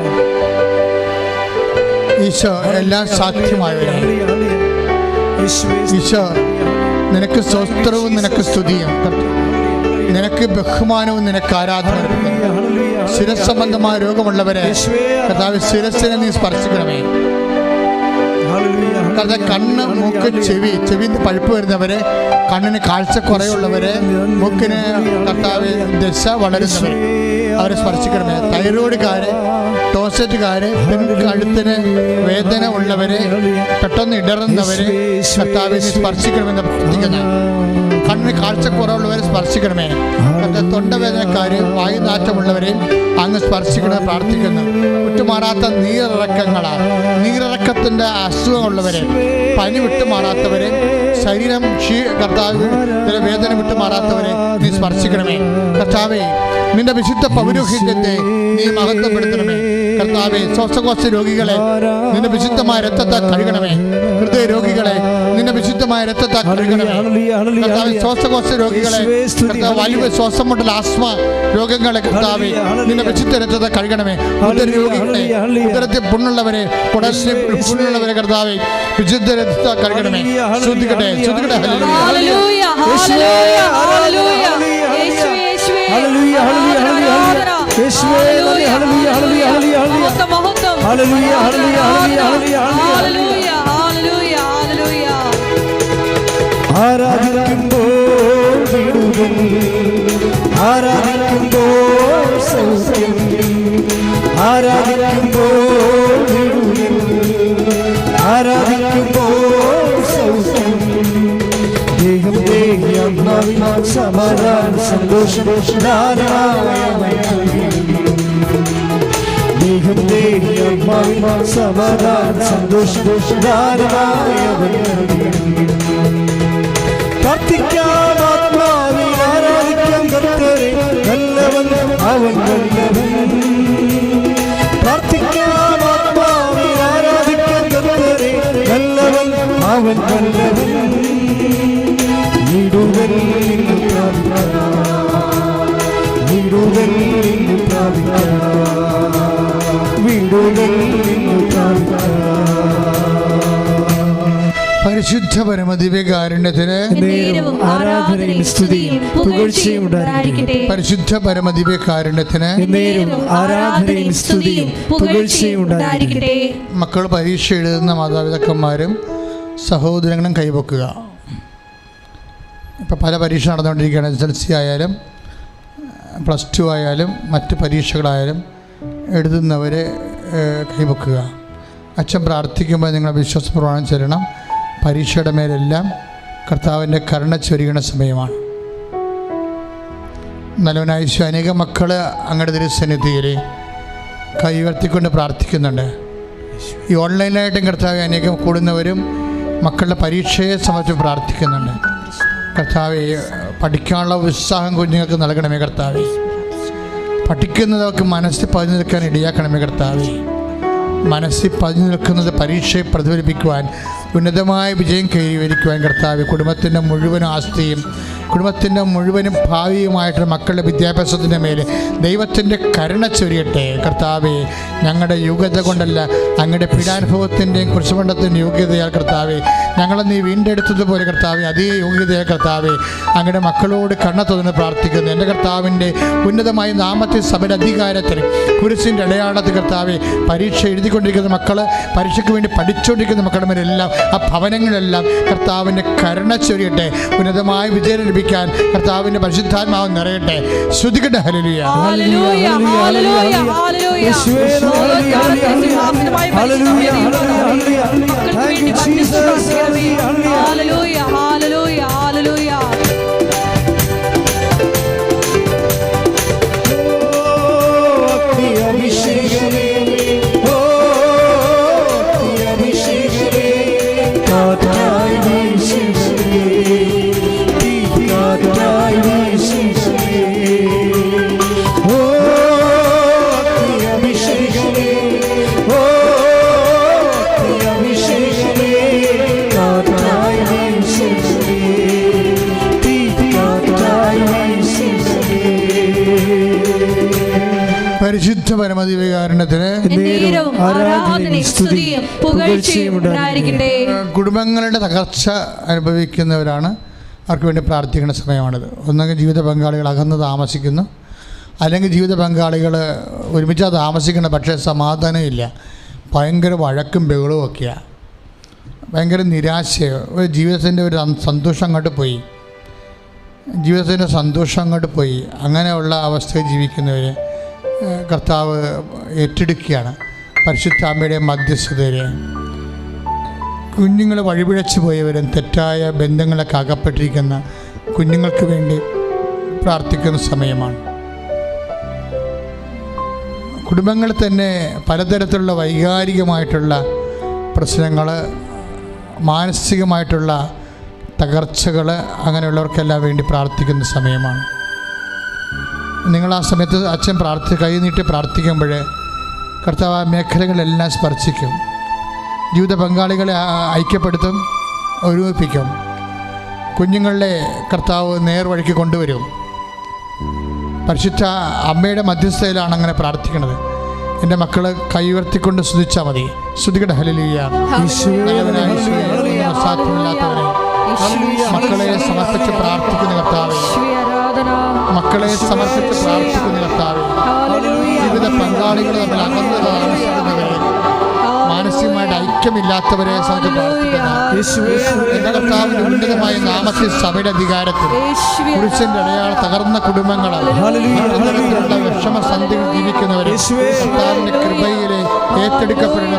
ഈശോ എല്ലാം സാധ്യമായവനെ. യേശുവേ, ഈശോ നിനക്ക് സ്തോത്രവും നിനക്ക് സ്തുതിയും, നിനക്ക് ബഹുമാനവും നിനക്ക് ആരാധനയും. ശിരസ് സംബന്ധമായ രോഗമുള്ളവരെ കർത്താവ് ശിരസിനെ നീ സ്പർശിക്കണമേ. കർത്താവ് കണ്ണ്, മൂക്ക്, ചെവിന്ന് പഴുപ്പ് വരുന്നവരെ, കണ്ണിന് കാഴ്ച കുറയുള്ളവരെ, മൂക്കിന് കർത്താവ് ദശ വളരുന്നവരെ അവരെ സ്പർശിക്കണമേ. തൈറോയ്ഡുകാരെ, ടോൺസിലുകാരെ, കഴുത്തിന് വേദന ഉള്ളവരെ, പെട്ടെന്ന് ഇടറുന്നവരെ കർത്താവ് നീ സ്പർശിക്കണമെന്ന് പ്രാർത്ഥിക്കുന്നു. കണ്ണിന് കാഴ്ച കുറവുള്ളവരെ സ്പർശിക്കണമേ. തൊണ്ടവേദനക്കാര്, വായുനാറ്റമുള്ളവരെയും അങ്ങ് സ്പർശിക്കണമെന്ന് പ്രാർത്ഥിക്കുന്നു. വിട്ടുമാറാത്ത നീരിറക്കത്തിൻ്റെ അസുഖമുള്ളവരെ, പനി വിട്ടുമാറാത്തവരെ, ശരീരം കർത്താവ് വേദന വിട്ടുമാറാത്തവരെ നീ സ്പർശിക്കണമേ. കർത്താവേ, നിന്റെ വിശുദ്ധ പൗരോഹിത്യത്തെ നീ മഹത്വപ്പെടുത്തണമേ. കർത്താവേ, ശ്വാസകോശ രോഗികളെ നിന്റെ വിശുദ്ധമായ രക്തത്താൽ കഴുകണമേ. ഹൃദയ രോഗികളെ നിന്റെ വിശുദ്ധമായ രക്തത്താൽ കഴുകണമേ. കർത്താവേ, ശ്വാസകോശ രോഗികളെ, കർത്താവ് വലിയ ശ്വാസം മുട്ടൽ ആസ്മ രോഗങ്ങളെ കർത്താവേ നിന്റെ വിശുദ്ധ രക്തത്താൽ കഴുകണമേ. ഉദര രോഗികളെ, ഉദരത്തിൽ പുണ്ണുള്ളവരെ, കുടലിൽ പുണ്ണുള്ളവരെ കർത്താവേ വിശുദ്ധ രക്തത്താൽ കഴുകണമേ. ശ്രദ്ധിക്കട്ടെ, ശ്രദ്ധിക്കട്ടെ. ഹല്ലേലൂയ, ഹല്ലേലൂയ, ഹല്ലേലൂയ. യേശുവേ, യേശുവേ, ഹല്ലേലൂയ, ഹല്ലേലൂയ, ഹല്ലേലൂയ. യേശുവേ, ഹല്ലേലൂയ, ഹല്ലേലൂയ, ഹല്ലേലൂയ, ഹല്ലേലൂയ. മഹത്വം, ഹല്ലേലൂയ, ഹല്ലേലൂയ, ഹല്ലേലൂയ, ഹല്ലേലൂയ. ഹല്ലേലൂയ, ഹല്ലേലൂയ. ആരാധിക്കുമ്പോൾ വിടുതൽ, ആരാധിക്കുമ്പോൾ സൗഖ്യം, ആരാധിക്കുമ്പോൾ വിടുതൽ, ആരാധിക്കുമ്പോൾ സൗഖ്യം. ദേഹം ദേഹിയാത്മാവിനാൽ സമാധാനം സന്തോഷം ദാനമായി ദേഹം ദേഹിയാത്മാവിനാൽ സമാധാനം സന്തോഷം ദാനമായി പ്രാർത്ഥിക്കാം. ആത്മാവിൽ ആരാധിക്കാം കർത്തരെ, നല്ലവൻ അവൻ നല്ലവൻ. പ്രാർത്ഥിക്കാം. ആത്മാവിൽ ആരാധിക്കാം കർത്തരെ, നല്ലവൻ അവൻ നല്ലവൻ. വിടുതൽ നിന്ന് പ്രാപിക്കാം, വിടുതൽ നിന്ന് പ്രാപിക്കാം, വിടുതൽ നിന്ന് പ്രാപിക്കാം. പരിശുദ്ധ പരമദിവ്യകാരുണ്യത്തിന് നേരവും ആരാധനയും സ്തുതിയും പുകഴ്ചയും ഉണ്ടായിരിക്കട്ടെ. പരിശുദ്ധ പരമദിവ്യകാരുണ്യത്തിന് നേരവും ആരാധനയും സ്തുതിയും പുകഴ്ചയും ഉണ്ടായിരിക്കട്ടെ. മക്കൾ പരീക്ഷ എഴുതുന്ന മാതാപിതാക്കന്മാരും സഹോദരങ്ങളും കൈവക്കുക. ഇപ്പോൾ പല പരീക്ഷ നടന്നുകൊണ്ടിരിക്കുകയാണ്. SSLC ആയാലും +2 ആയാലും മറ്റ് പരീക്ഷകളായാലും എഴുതുന്നവർ കൈവക്കുക. അച്ഛൻ പ്രാർത്ഥിക്കുമ്പോൾ നിങ്ങൾ വിശ്വാസപ്രമാണം ചൊല്ലണം. പരീക്ഷയുടെ മേലെല്ലാം കർത്താവിൻ്റെ കരുണ ചൊരിയണ സമയമാണ്. നല്ലവനായ അനേകം മക്കൾ അങ്ങയുടെ തിരുസന്നിധിയിൽ കൈ ഉയർത്തിക്കൊണ്ട് പ്രാർത്ഥിക്കുന്നുണ്ട്. ഈ ഓൺലൈനായിട്ടും കർത്താവ് അനേകം കൂടുന്നവരും മക്കളുടെ പരീക്ഷയെ സംബന്ധിച്ച് പ്രാർത്ഥിക്കുന്നുണ്ട്. കർത്താവെ, പഠിക്കാനുള്ള ഉത്സാഹം കുഞ്ഞുങ്ങൾക്ക് നൽകണമേ കർത്താവെ. പഠിക്കുന്നതൊക്കെ മനസ്സിൽ പതിഞ്ഞു നിൽക്കാൻ ഇടയാക്കണമേ കർത്താവെ. മനസ്സിൽ പതിഞ്ഞു നിൽക്കുന്നത് പരീക്ഷയെ പ്രതിഫലിപ്പിക്കുവാൻ, ഉന്നതമായ വിജയം കൈവരിക്കുവാൻ കർത്താവെ, കുടുംബത്തിൻ്റെ മുഴുവൻ ആസ്തിയും കുടുംബത്തിൻ്റെ മുഴുവനും ഭാവിയുമായിട്ടുള്ള മക്കളുടെ വിദ്യാഭ്യാസത്തിൻ്റെ മേലെ ദൈവത്തിൻ്റെ കരുണ ചൊരിയട്ടെ കർത്താവെ. ഞങ്ങളുടെ യോഗ്യത കൊണ്ടല്ല, അങ്ങയുടെ പീഡാനുഭവത്തിൻ്റെയും കുരിശുമരണത്തിൻ്റെ യോഗ്യതയാൽ കർത്താവെ, ഞങ്ങളെ നീ വീണ്ടെടുത്തതുപോലെ കർത്താവെ, അതേ യോഗ്യതയാൽ കർത്താവെ അങ്ങയുടെ മക്കളോട് കണ്ണ തുറന്ന് പ്രാർത്ഥിക്കുന്നു. എൻ്റെ കർത്താവിൻ്റെ ഉന്നതമായ നാമത്തെ സഭയുടെ അധികാരത്തിൽ കുരിശിൻ്റെ അടയാളത്തിൽ കർത്താവെ, പരീക്ഷ എഴുതിക്കൊണ്ടിരിക്കുന്ന മക്കൾ, പരീക്ഷയ്ക്ക് വേണ്ടി പഠിച്ചുകൊണ്ടിരിക്കുന്ന മക്കളുടെ മേലെല്ലാം ആ ഭവനങ്ങളെല്ലാം കർത്താവിൻ്റെ കരുണ ചൊരിയട്ടെ. ഉന്നതമായ വിജയം ലഭിക്കാൻ കർത്താവിൻ്റെ പരിശുദ്ധാത്മാവ് നിറയട്ടെ. ശ്രുതികട്ടെ. ഹല്ലേലൂയ, ഹല്ലേലൂയ, ഹല്ലേലൂയ, ഹല്ലേലൂയ. സിംഹാസനമായ പരിശുദ്ധമായ ദൈവമേ, മക്കൾക്ക് വേണ്ടി മധ്യസ്ഥ പ്രാർത്ഥിക്കണമേ. ഹല്ലേലൂയ, ഹല്ലേലൂയ, ഹല്ലേലൂയ. പരിശുദ്ധ പരമദിവ്യകാരുണ്യത്തിന് നേരവും ആരാധനയും സ്തുതിയും പുകഴ്ചയും ഉണ്ടായിരിക്കട്ടെ. കുടുംബങ്ങളുടെ തകർച്ച അനുഭവിക്കുന്നവരാണ് അവർക്ക് വേണ്ടി പ്രാർത്ഥിക്കുന്ന സമയമാണിത്. ഒന്നെങ്കിൽ ജീവിത പങ്കാളികൾ അകന്ന് താമസിക്കുന്നു, അല്ലെങ്കിൽ ജീവിത പങ്കാളികൾ ഒരുമിച്ചാണ് താമസിക്കുന്നത്, പക്ഷേ സമാധാനമില്ല. ഭയങ്കര വഴക്കും ബഹളവും ഒക്കെയാണ്. ഭയങ്കര നിരാശയോ, ഒരു ജീവിതത്തിൻ്റെ ഒരു സന്തോഷം അങ്ങോട്ട് പോയി, ജീവിതത്തിൻ്റെ സന്തോഷം അങ്ങോട്ട് പോയി. അങ്ങനെയുള്ള അവസ്ഥയിൽ ജീവിക്കുന്നവർ കർത്താവ് ഏറ്റെടുക്കുകയാണ്. പരിശുദ്ധ അമ്മയുടെ മധ്യസ്ഥതയിൽ കുഞ്ഞുങ്ങൾ വഴിപിഴച്ചു പോയവരും തെറ്റായ ബന്ധങ്ങളൊക്കെ അകപ്പെട്ടിരിക്കുന്ന കുഞ്ഞുങ്ങൾക്ക് വേണ്ടി പ്രാർത്ഥിക്കുന്ന സമയമാണ്. കുടുംബങ്ങളിൽ തന്നെ പലതരത്തിലുള്ള വൈകാരികമായിട്ടുള്ള പ്രശ്നങ്ങൾ, മാനസികമായിട്ടുള്ള തകർച്ചകൾ, അങ്ങനെയുള്ളവർക്കെല്ലാം വേണ്ടി പ്രാർത്ഥിക്കുന്ന സമയമാണ്. നിങ്ങൾ ആ സമയത്ത് അച്ഛൻ കൈ നീട്ടി പ്രാർത്ഥിക്കുമ്പോൾ കർത്താവ് ആ മേഖലകളെല്ലാം സ്പർശിക്കും. ജീവിത പങ്കാളികളെ ഐക്യപ്പെടുത്തും, ഒരുമിപ്പിക്കും. കുഞ്ഞുങ്ങളെ കർത്താവ് നേർവഴിക്ക് കൊണ്ടുവരും. പരിശുദ്ധ അമ്മയുടെ മധ്യസ്ഥയിലാണ് അങ്ങനെ പ്രാർത്ഥിക്കുന്നത്. എൻ്റെ മക്കൾ കൈ ഉയർത്തിക്കൊണ്ട് സ്തുതിച്ചാൽ മതി. സ്തുതിക്കട്ടെ. ഹല്ലേലൂയ. സാധ്യമില്ലാത്തവരെ മക്കളെ സമർപ്പിച്ച് പ്രാർത്ഥിക്കുന്ന കർത്താവേ, മക്കളെ സമർപ്പിച്ച് പ്രാർത്ഥിക്കുന്ന കർത്താവേ, ജീവിത പങ്കാളികൾ തമ്മിൽ അകന്ന് താമസിക്കുന്നവരെ, മാനസികമായിട്ട് ഐക്യമില്ലാത്തവരെ എന്റെ കർത്താവിന്റെ ഉന്നതമായ നാമത്തിൽ സഭയുടെ അധികാരത്തിൽ പുരുഷന്റെ അടയാളം തകർന്ന കുടുംബങ്ങളാൽ വിഷമസന്ധിയിൽ ജീവിക്കുന്നവരെ കർത്താവിന്റെ കൃപയിലെ ഏറ്റെടുക്കപ്പെടുന്ന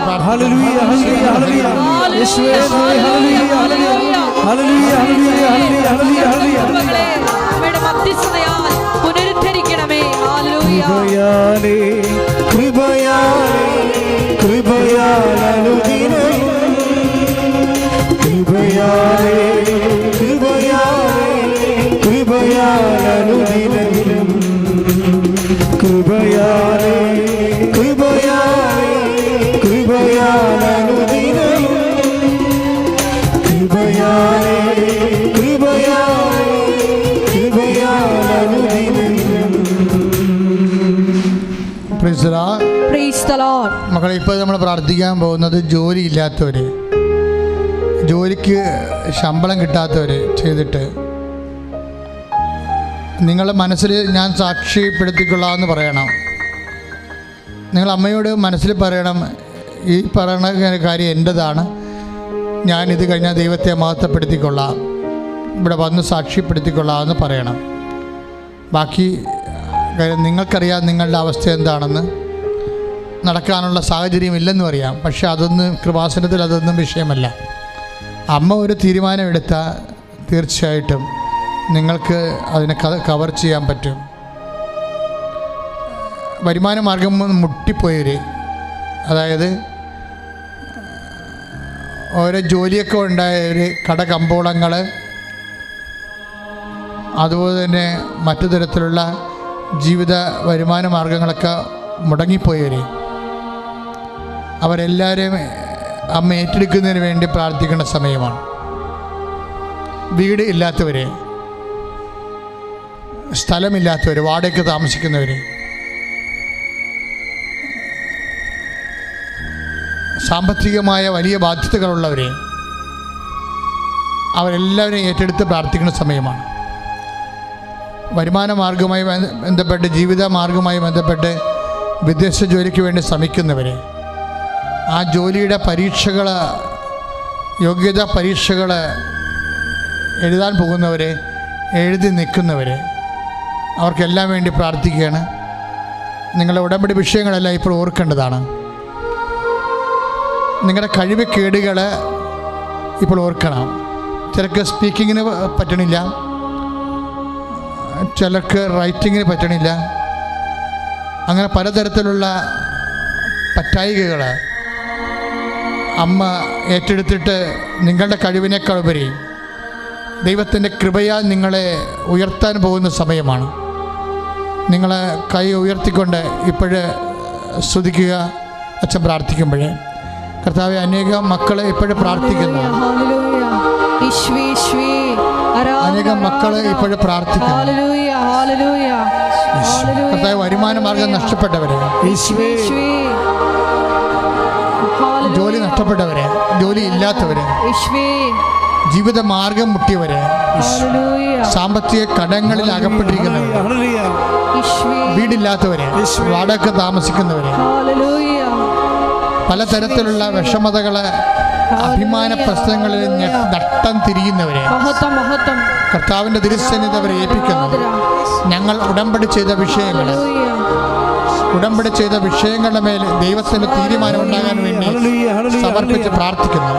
പുനരുദ്ധരിക്കണമേ. മക്കളെ, ഇപ്പോൾ നമ്മൾ പ്രാർത്ഥിക്കാൻ പോകുന്നത് ജോലിയില്ലാത്തവർ, ജോലിക്ക് ശമ്പളം കിട്ടാത്തവർ ചെയ്തിട്ട് നിങ്ങളുടെ മനസ്സിൽ ഞാൻ സാക്ഷ്യപ്പെടുത്തിക്കൊള്ളാമെന്ന് പറയണം. നിങ്ങൾ അമ്മയോട് മനസ്സിൽ പറയണം, ഈ പറയുന്ന കാര്യം എൻ്റെതാണ്, ഞാനിത് കഴിഞ്ഞാൽ ദൈവത്തെ മഹത്വപ്പെടുത്തിക്കൊള്ളാം, ഇവിടെ വന്ന് സാക്ഷ്യപ്പെടുത്തിക്കൊള്ളാമെന്ന് പറയണം. ബാക്കി കാര്യം നിങ്ങൾക്കറിയാം നിങ്ങളുടെ അവസ്ഥ എന്താണെന്ന്. നടക്കാനുള്ള സാഹചര്യം ഇല്ലെന്നും അറിയാം. പക്ഷെ അതൊന്നും കൃപാസനത്തിൽ അതൊന്നും വിഷയമല്ല. അമ്മ ഒരു തീരുമാനമെടുത്താൽ തീർച്ചയായിട്ടും നിങ്ങൾക്ക് അതിനെ കവർ ചെയ്യാൻ പറ്റും. വരുമാന മാർഗം മുട്ടിപ്പോയവർ, അതായത് ഓരോ ജോലിയൊക്കെ ഉണ്ടായവർ, കടകമ്പോളങ്ങൾ, അതുപോലെ തന്നെ മറ്റു തരത്തിലുള്ള ജീവിത വരുമാന മാർഗങ്ങളൊക്കെ മുടങ്ങിപ്പോയവർ, അവരെല്ലാവരും അമ്മ ഏറ്റെടുക്കുന്നതിന് വേണ്ടി പ്രാർത്ഥിക്കേണ്ട സമയമാണ്. വീട് ഇല്ലാത്തവർ, സ്ഥലമില്ലാത്തവർ, വാടകയ്ക്ക് താമസിക്കുന്നവർ, സാമ്പത്തികമായ വലിയ ബാധ്യതകളുള്ളവർ, അവരെല്ലാവരെയും ഏറ്റെടുത്ത് പ്രാർത്ഥിക്കുന്ന സമയമാണ്. വരുമാന മാർഗവുമായി ബന്ധപ്പെട്ട്, ജീവിത മാർഗവുമായി ബന്ധപ്പെട്ട് വിദേശ ജോലിക്ക് വേണ്ടി ശ്രമിക്കുന്നവർ, ആ ജോലിയുടെ പരീക്ഷകൾ, യോഗ്യതാ പരീക്ഷകൾ എഴുതാൻ പോകുന്നവർ, എഴുതി നിൽക്കുന്നവർ, അവർക്കെല്ലാം വേണ്ടി പ്രാർത്ഥിക്കുകയാണ്. നിങ്ങളുടെ ഉടമ്പടി വിഷയങ്ങളെല്ലാം ഇപ്പോൾ ഓർക്കേണ്ടതാണ്. നിങ്ങളുടെ കഴിവുകേടുകൾ ഇപ്പോൾ ഓർക്കണം. ചിലർക്ക് സ്പീക്കിങ്ങിന് പറ്റണില്ല, ചിലർക്ക് റൈറ്റിങ്ങിന് പറ്റണില്ല. അങ്ങനെ പലതരത്തിലുള്ള പറ്റായികകൾ അമ്മ ഏറ്റെടുത്തിട്ട് നിങ്ങളുടെ കഴിവിനേക്കാൾ ഉപരി ദൈവത്തിൻ്റെ കൃപയാൽ നിങ്ങളെ ഉയർത്താൻ പോകുന്ന സമയമാണ്. നിങ്ങളെ കൈ ഉയർത്തിക്കൊണ്ട് ഇപ്പോഴ് സ്തുതിക്കുക. അച്ഛൻ പ്രാർത്ഥിക്കുമ്പോഴേ കർത്താവെ, അനേകം മക്കളെ ഇപ്പോഴും പ്രാർത്ഥിക്കുന്നു, അനേകം മക്കളെ ഇപ്പോഴും പ്രാർത്ഥിക്കുന്നു. കർത്താവ്, വരുമാന മാർഗം നഷ്ടപ്പെട്ടവരെ, ജോലി നഷ്ടപ്പെട്ടവരെ, ജോലി ഇല്ലാത്തവരെ, ജീവിത മാർഗം മുട്ടിയവരെ, സാമ്പത്തിക കടങ്ങളിൽ അകപ്പെട്ടിരിക്കുന്നവരെ, വീടില്ലാത്തവരെ, വാടക താമസിക്കുന്നവരെ, പലതരത്തിലുള്ള വിഷമതകള്, അഭിമാന പ്രശ്നങ്ങളിൽ നട്ടം തിരിയുന്നവരെ കർത്താവിൻ്റെ തിരുസന്നിധി അവരെ ഏൽപ്പിക്കുന്നു. ഞങ്ങൾ ഉടമ്പടി ചെയ്ത വിഷയങ്ങളുടെ മേൽ ദൈവത്തിൻ്റെ തീരുമാനം ഉണ്ടാകാൻ വേണ്ടി സമർപ്പിച്ച് പ്രാർത്ഥിക്കുന്നു.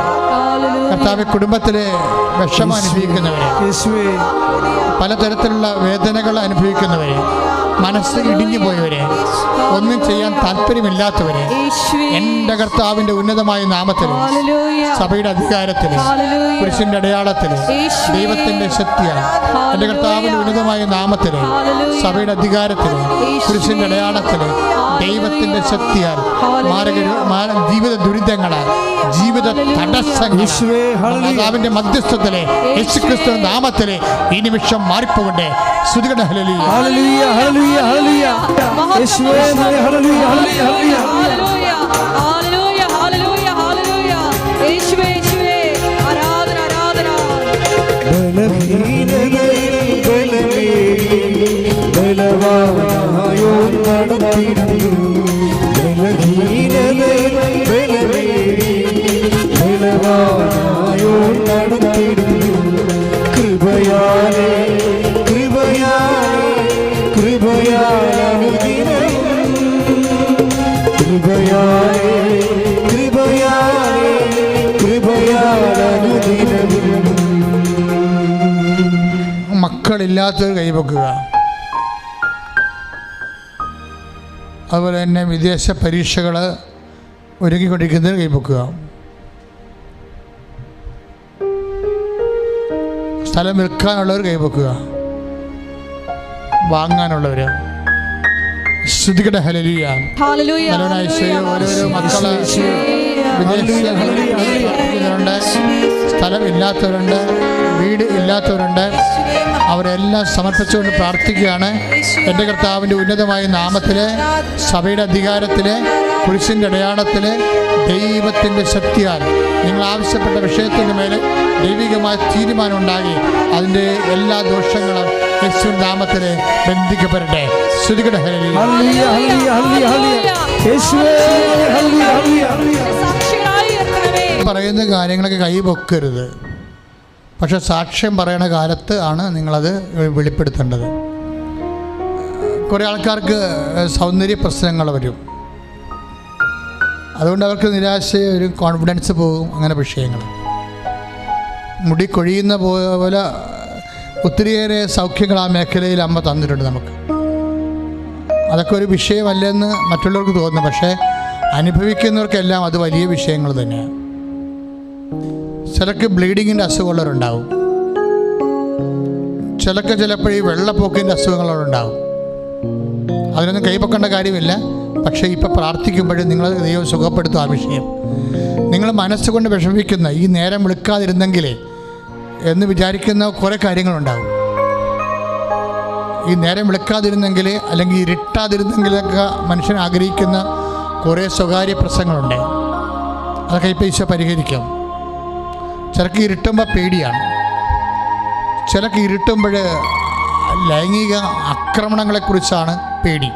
കർത്താവ്, കുടുംബത്തിലെ വിഷമം അനുഭവിക്കുന്നവരെ, പലതരത്തിലുള്ള വേദനകൾ അനുഭവിക്കുന്നവരെ, മനസ്സ് ഇടിഞ്ഞു പോയവരെ, ഒന്നും ചെയ്യാൻ താല്പര്യമില്ലാത്തവരെ, എൻ്റെ കർത്താവിൻ്റെ ഉന്നതമായ നാമത്തിൽ, സഭയുടെ അധികാരത്തിൽ, പുരുഷന്റെ അടയാളത്തിൽ, ദൈവത്തിൻ്റെ ശക്തിയാൽ, എൻ്റെ കർത്താവിൻ്റെ ഉന്നതമായ നാമത്തിൽ, സഭയുടെ അധികാരത്തിൽ, പുരുഷന്റെ അടയാളത്തിൽ, ദൈവത്തിൻ്റെ ശക്തിയാൽ ജീവിത ദുരിതങ്ങളാൽ, ജീവിത തടസ്സങ്ങൾ കർത്താവിൻ്റെ മധ്യസ്ഥത്തിലെ യേശുക്രിസ്തുവിന്റെ നാമത്തിലെ ഈ നിമിഷം മാറിപ്പോകട്ടെ. സ്തുതിക്കട്ടെ. ഹല്ലേലൂയ, ഹല്ലേലൂയ, ഹല്ലേലൂയ, ഹല്ലേലൂയ. യേശുവേ, ഹല്ലേലൂയ, ഹല്ലേലൂയ, ഹല്ലേലൂയ, ഹല്ലേലൂയ, ഹല്ലേലൂയ, ഹല്ലേലൂയ. യേശുവേ, യേശുവേ, ആരാധന, ആരാധന. ബലവാനായോ നടത്തിടുന്നു, ബലവാനായോ നടത്തിടുന്നു. കൃപയാലേ, കൃപയാലേ, കൃപയാലേ, കൃപയാലേ, കൃപയാലേ, കൃപയാലേ. മക്കളില്ലാത്തവർ കൈവക്കുക. അതുപോലെ തന്നെ വിദേശ പരീക്ഷകൾ ഒരുങ്ങിക്കൊണ്ടിരിക്കുന്നവർ കൈവക്കുക. സ്ഥലം വിൽക്കാനുള്ളവർ കൈവക്കുക. വാങ്ങാനുള്ളവർ സ്തുതിക്കട്ടെ. ഹല്ലേലൂയ, ഹല്ലേലൂയ. ഓരോരോ മക്കള് വിദേശികളുണ്ട്, സ്ഥലമില്ലാത്തവരുണ്ട്, വീട് ഇല്ലാത്തവരുണ്ട്. അവരെല്ലാം സമർപ്പിച്ചുകൊണ്ട് പ്രാർത്ഥിക്കുകയാണ്. എൻ്റെ കർത്താവിൻ്റെ ഉന്നതമായ നാമത്തിൽ, സഭയുടെ അധികാരത്തിൽ, പുരുഷൻ്റെ അടയാളത്തിൽ, ദൈവത്തിൻ്റെ ശക്തിയാൽ നിങ്ങൾ ആവശ്യപ്പെട്ട വിഷയത്തിന് മേലെ ദൈവികമായ തീരുമാനം ഉണ്ടാകി അതിൻ്റെ എല്ലാ ദോഷങ്ങളും യേശുവിൻ നാമത്തിൽ ബന്ധിക്കപ്പെടട്ടെ. ശ്രുതികട ഹല്ലേലൂയ ഹല്ലേലൂയ ഹല്ലേലൂയ യേശുവേ ഹല്ലേലൂയ ഹല്ലേലൂയ. സാക്ഷികളായി ഉയർത്തണമേ. പറയുന്ന കാര്യങ്ങളൊക്കെ കൈ പൊക്കരുത്. പക്ഷെ സാക്ഷ്യം പറയണ കാലത്ത് ആണ് നിങ്ങളത് വെളിപ്പെടുത്തേണ്ടത്. കുറേ ആൾക്കാർക്ക് സൗന്ദര്യ പ്രശ്നങ്ങൾ വരും, അതുകൊണ്ട് അവർക്ക് നിരാശ ഒരു കോൺഫിഡൻസ് പോകും. അങ്ങനെ വിഷയങ്ങൾ മുടി കൊഴിയുന്ന പോലെ ഒത്തിരിയേറെ സൗഖ്യങ്ങൾ ആ മേഖലയിൽ അമ്മ തന്നിട്ടുണ്ട് നമുക്ക്. അതൊക്കെ ഒരു വിഷയമല്ലെന്ന് മറ്റുള്ളവർക്ക് തോന്നുന്നു, പക്ഷേ അനുഭവിക്കുന്നവർക്കെല്ലാം അത് വലിയ വിഷയങ്ങൾ തന്നെയാണ്. ചിലർക്ക് ബ്ലീഡിങ്ങിൻ്റെ അസുഖമുള്ളവരുണ്ടാവും, ചിലപ്പോൾ ഈ വെള്ളപ്പൊക്കിൻ്റെ അസുഖങ്ങളുണ്ടാവും. അതിനൊന്നും കൈപ്പൊക്കേണ്ട കാര്യമില്ല. പക്ഷേ ഇപ്പോൾ പ്രാർത്ഥിക്കുമ്പോഴും നിങ്ങൾ ദൈവം സുഖപ്പെടുത്തും ആ വിഷയം. നിങ്ങൾ മനസ്സുകൊണ്ട് വിഷമിക്കുന്ന ഈ നേരം വിളിക്കാതിരുന്നെങ്കിലേ എന്ന് വിചാരിക്കുന്ന കുറേ കാര്യങ്ങളുണ്ടാകും. ഈ നേരം വിളിക്കാതിരുന്നെങ്കിൽ അല്ലെങ്കിൽ ഇരുട്ടാതിരുന്നെങ്കിലൊക്കെ മനുഷ്യൻ ആഗ്രഹിക്കുന്ന കുറേ സ്വകാര്യ പ്രശ്നങ്ങളുണ്ട്. അതൊക്കെ ഇപ്പോൾ ഈശോ പരിഹരിക്കും. ചിലക്ക് ഇരുട്ടുമ്പോൾ പേടിയാണ്, ചിലക്ക് ഇരുട്ടുമ്പോൾ ലൈംഗിക ആക്രമണങ്ങളെക്കുറിച്ചാണ് പേടി.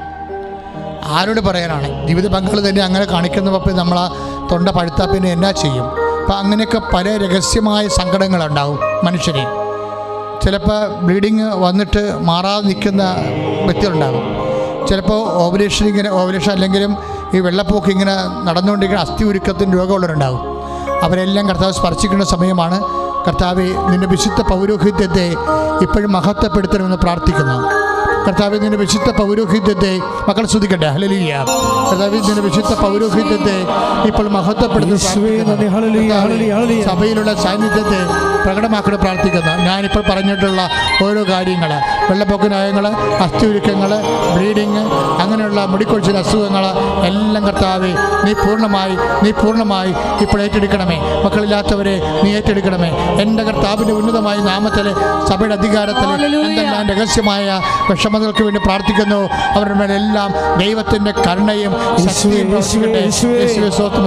ആരോട് പറയാനാണ്? ജീവിത പങ്കാളി തന്നെ അങ്ങനെ കാണിക്കുന്നപ്പോൾ നമ്മൾ ആ തൊണ്ട പഴുത്താൽ പിന്നെ എന്നാ ചെയ്യും? അപ്പം അങ്ങനെയൊക്കെ പല രഹസ്യമായ സങ്കടങ്ങളുണ്ടാവും മനുഷ്യരെ. ചിലപ്പോൾ ബ്ലീഡിങ് വന്നിട്ട് മാറാതെ നിൽക്കുന്ന വ്യക്തികളുണ്ടാകും. ചിലപ്പോൾ ഓവലേഷൻ അല്ലെങ്കിലും ഈ വെള്ളപ്പൊക്ക് ഇങ്ങനെ നടന്നുകൊണ്ടിരിക്കുന്ന അസ്ഥി ഉരുക്കത്തിൻ്റെ രോഗമുള്ളവരുണ്ടാകും. അവരെല്ലാം കർത്താവ് സ്പർശിക്കുന്ന സമയമാണ്. കർത്താവെ, നിൻ്റെ വിശുദ്ധ പൗരോഹിത്യത്തെ ഇപ്പോഴും മഹത്വപ്പെടുത്തണമെന്ന് പ്രാർത്ഥിക്കുന്നു. കർത്താവെ, നിൻ്റെ വിശുദ്ധ പൗരോഹിത്യത്തെ മക്കൾ സ്തുതിക്കട്ടെ. ഹല്ലേലൂയ. കർത്താവെ, നിൻ്റെ വിശുദ്ധ പൗരോഹിത്യത്തെ ഇപ്പോൾ മഹത്വപ്പെടുത്തുന്നു. സഭയിലുള്ള സാന്നിധ്യത്തെ പ്രകടമാക്കി പ്രാർത്ഥിക്കുന്നു. ഞാനിപ്പോൾ പറഞ്ഞിട്ടുള്ള ഓരോ കാര്യങ്ങൾ, വെള്ളപ്പൊക്കനായങ്ങൾ, അസ്ഥിയുരുക്കങ്ങൾ, ബ്ലീഡിങ്, അങ്ങനെയുള്ള മുടിക്കൊഴിച്ചിൽ അസുഖങ്ങൾ എല്ലാം കർത്താവെ നീ പൂർണ്ണമായി ഇപ്പോൾ ഏറ്റെടുക്കണമേ. മക്കളില്ലാത്തവരെ നീ ഏറ്റെടുക്കണമേ. എൻ്റെ കർത്താവിൻ്റെ ഉന്നതമായ നാമത്തിൽ സഭയുടെ അധികാരത്തിൽ എന്തെല്ലാം രഹസ്യമായ വിഷമതകൾക്ക് വേണ്ടി പ്രാർത്ഥിക്കുന്നു. അവരുടെ മേലെല്ലാം ദൈവത്തിൻ്റെ കരുണയും ശക്തിയും പ്രവർത്തിക്കട്ടെ. യേശുവേ സ്തോത്രം.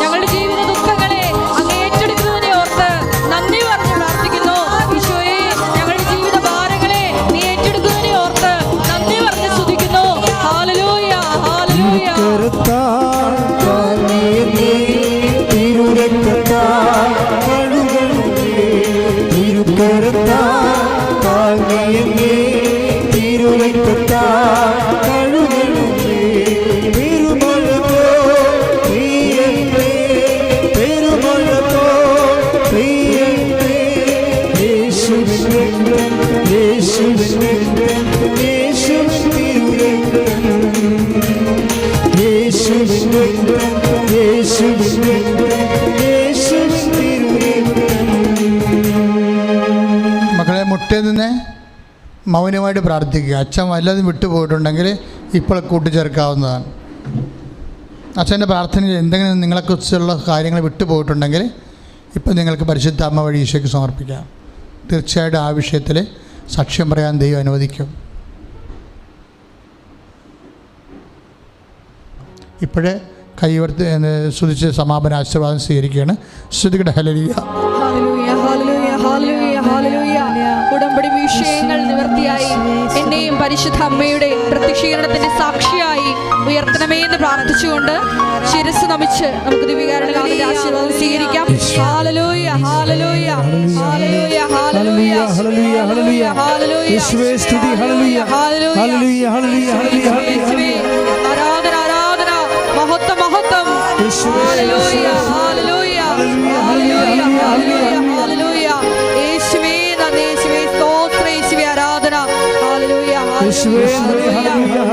ഞങ്ങളുടെ ജീവിത ദുഃഖങ്ങളെ അങ്ങ് ഏറ്റെടുക്കുന്നതിനെ ഓർത്ത് നന്ദി പറഞ്ഞ് പ്രാർത്ഥിക്കുന്നു. ഈശോയെ, ഞങ്ങളുടെ ജീവിത ഭാരങ്ങളെ നീ ഏറ്റെടുക്കുന്നതിനെ ഓർത്ത് നന്ദി പറഞ്ഞ് സ്തുതിക്കുന്നു. Hallelujah hallelujah. മക്കളെ, മുട്ടയിൽ നിന്ന് മൗനമായിട്ട് പ്രാർത്ഥിക്കുക. അച്ഛൻ വല്ലതും വിട്ടുപോയിട്ടുണ്ടെങ്കിൽ ഇപ്പോൾ കൂട്ടിച്ചേർക്കാവുന്നതാണ്. അച്ഛൻ്റെ പ്രാർത്ഥനയിൽ എന്തെങ്കിലും നിങ്ങളെക്കുറിച്ചുള്ള കാര്യങ്ങൾ വിട്ടുപോയിട്ടുണ്ടെങ്കിൽ ഇപ്പം നിങ്ങൾക്ക് പരിശുദ്ധ അമ്മ വഴി ഈശോയ്ക്ക് സമർപ്പിക്കാം. തീർച്ചയായിട്ടും ആ വിഷയത്തിൽ സാക്ഷ്യം പറയാൻ ദൈവം അനുവദിക്കും. ഇപ്പോഴേ കൈവർത്തി സ്തുതിച്ച് സമാപന ആശീർവാദം സ്വീകരിക്കുകയാണ്. സ്തുതിക്കട്ടെ. ഹല്ലേലൂയ ഹല്ലേലൂയ ഹല്ലേലൂയ ഹല്ലേലൂയ ഹല്ലേലൂയ. ഉടമ്പടി വിഷയങ്ങൾ നിവർത്തിയായി എന്നെയും പരിശുദ്ധ അമ്മയുടെ പ്രത്യക്ഷീകരണത്തിന്റെ സാക്ഷിയായി ഉയർത്തണമേ എന്ന് പ്രാർത്ഥിച്ചുകൊണ്ട് ശിരസ് നമിച്ച് നമുക്ക് ദിവ്യകാരുണ്യനാഥന്റെ ആശീർവാദം സ്വീകരിക്കാം. ഹല്ലേലൂയ ഹല്ലേലൂയ ഹല്ലേലൂയ ഹല്ലേലൂയ ഹല്ലേലൂയ ഹല്ലേലൂയ ഹല്ലേലൂയ. യേശുവേ സ്തുതി. ഹല്ലേലൂയ ഹല്ലേലൂയ ഹല്ലേലൂയ ഹല്ലേലൂയ. ആരാധന ആരാധന, മഹത്വം മഹത്വം. ഹല്ലേലൂയ ഹല്ലേലൂയ ഹല്ലേലൂയ ഹല്ലേലൂയ ഹല്ലേലൂയ. യേശുവേ നന്ദി, യേശുവേ സ്തോത്രം, യേശുവേ ആരാധന. Hallelujah hallelujah.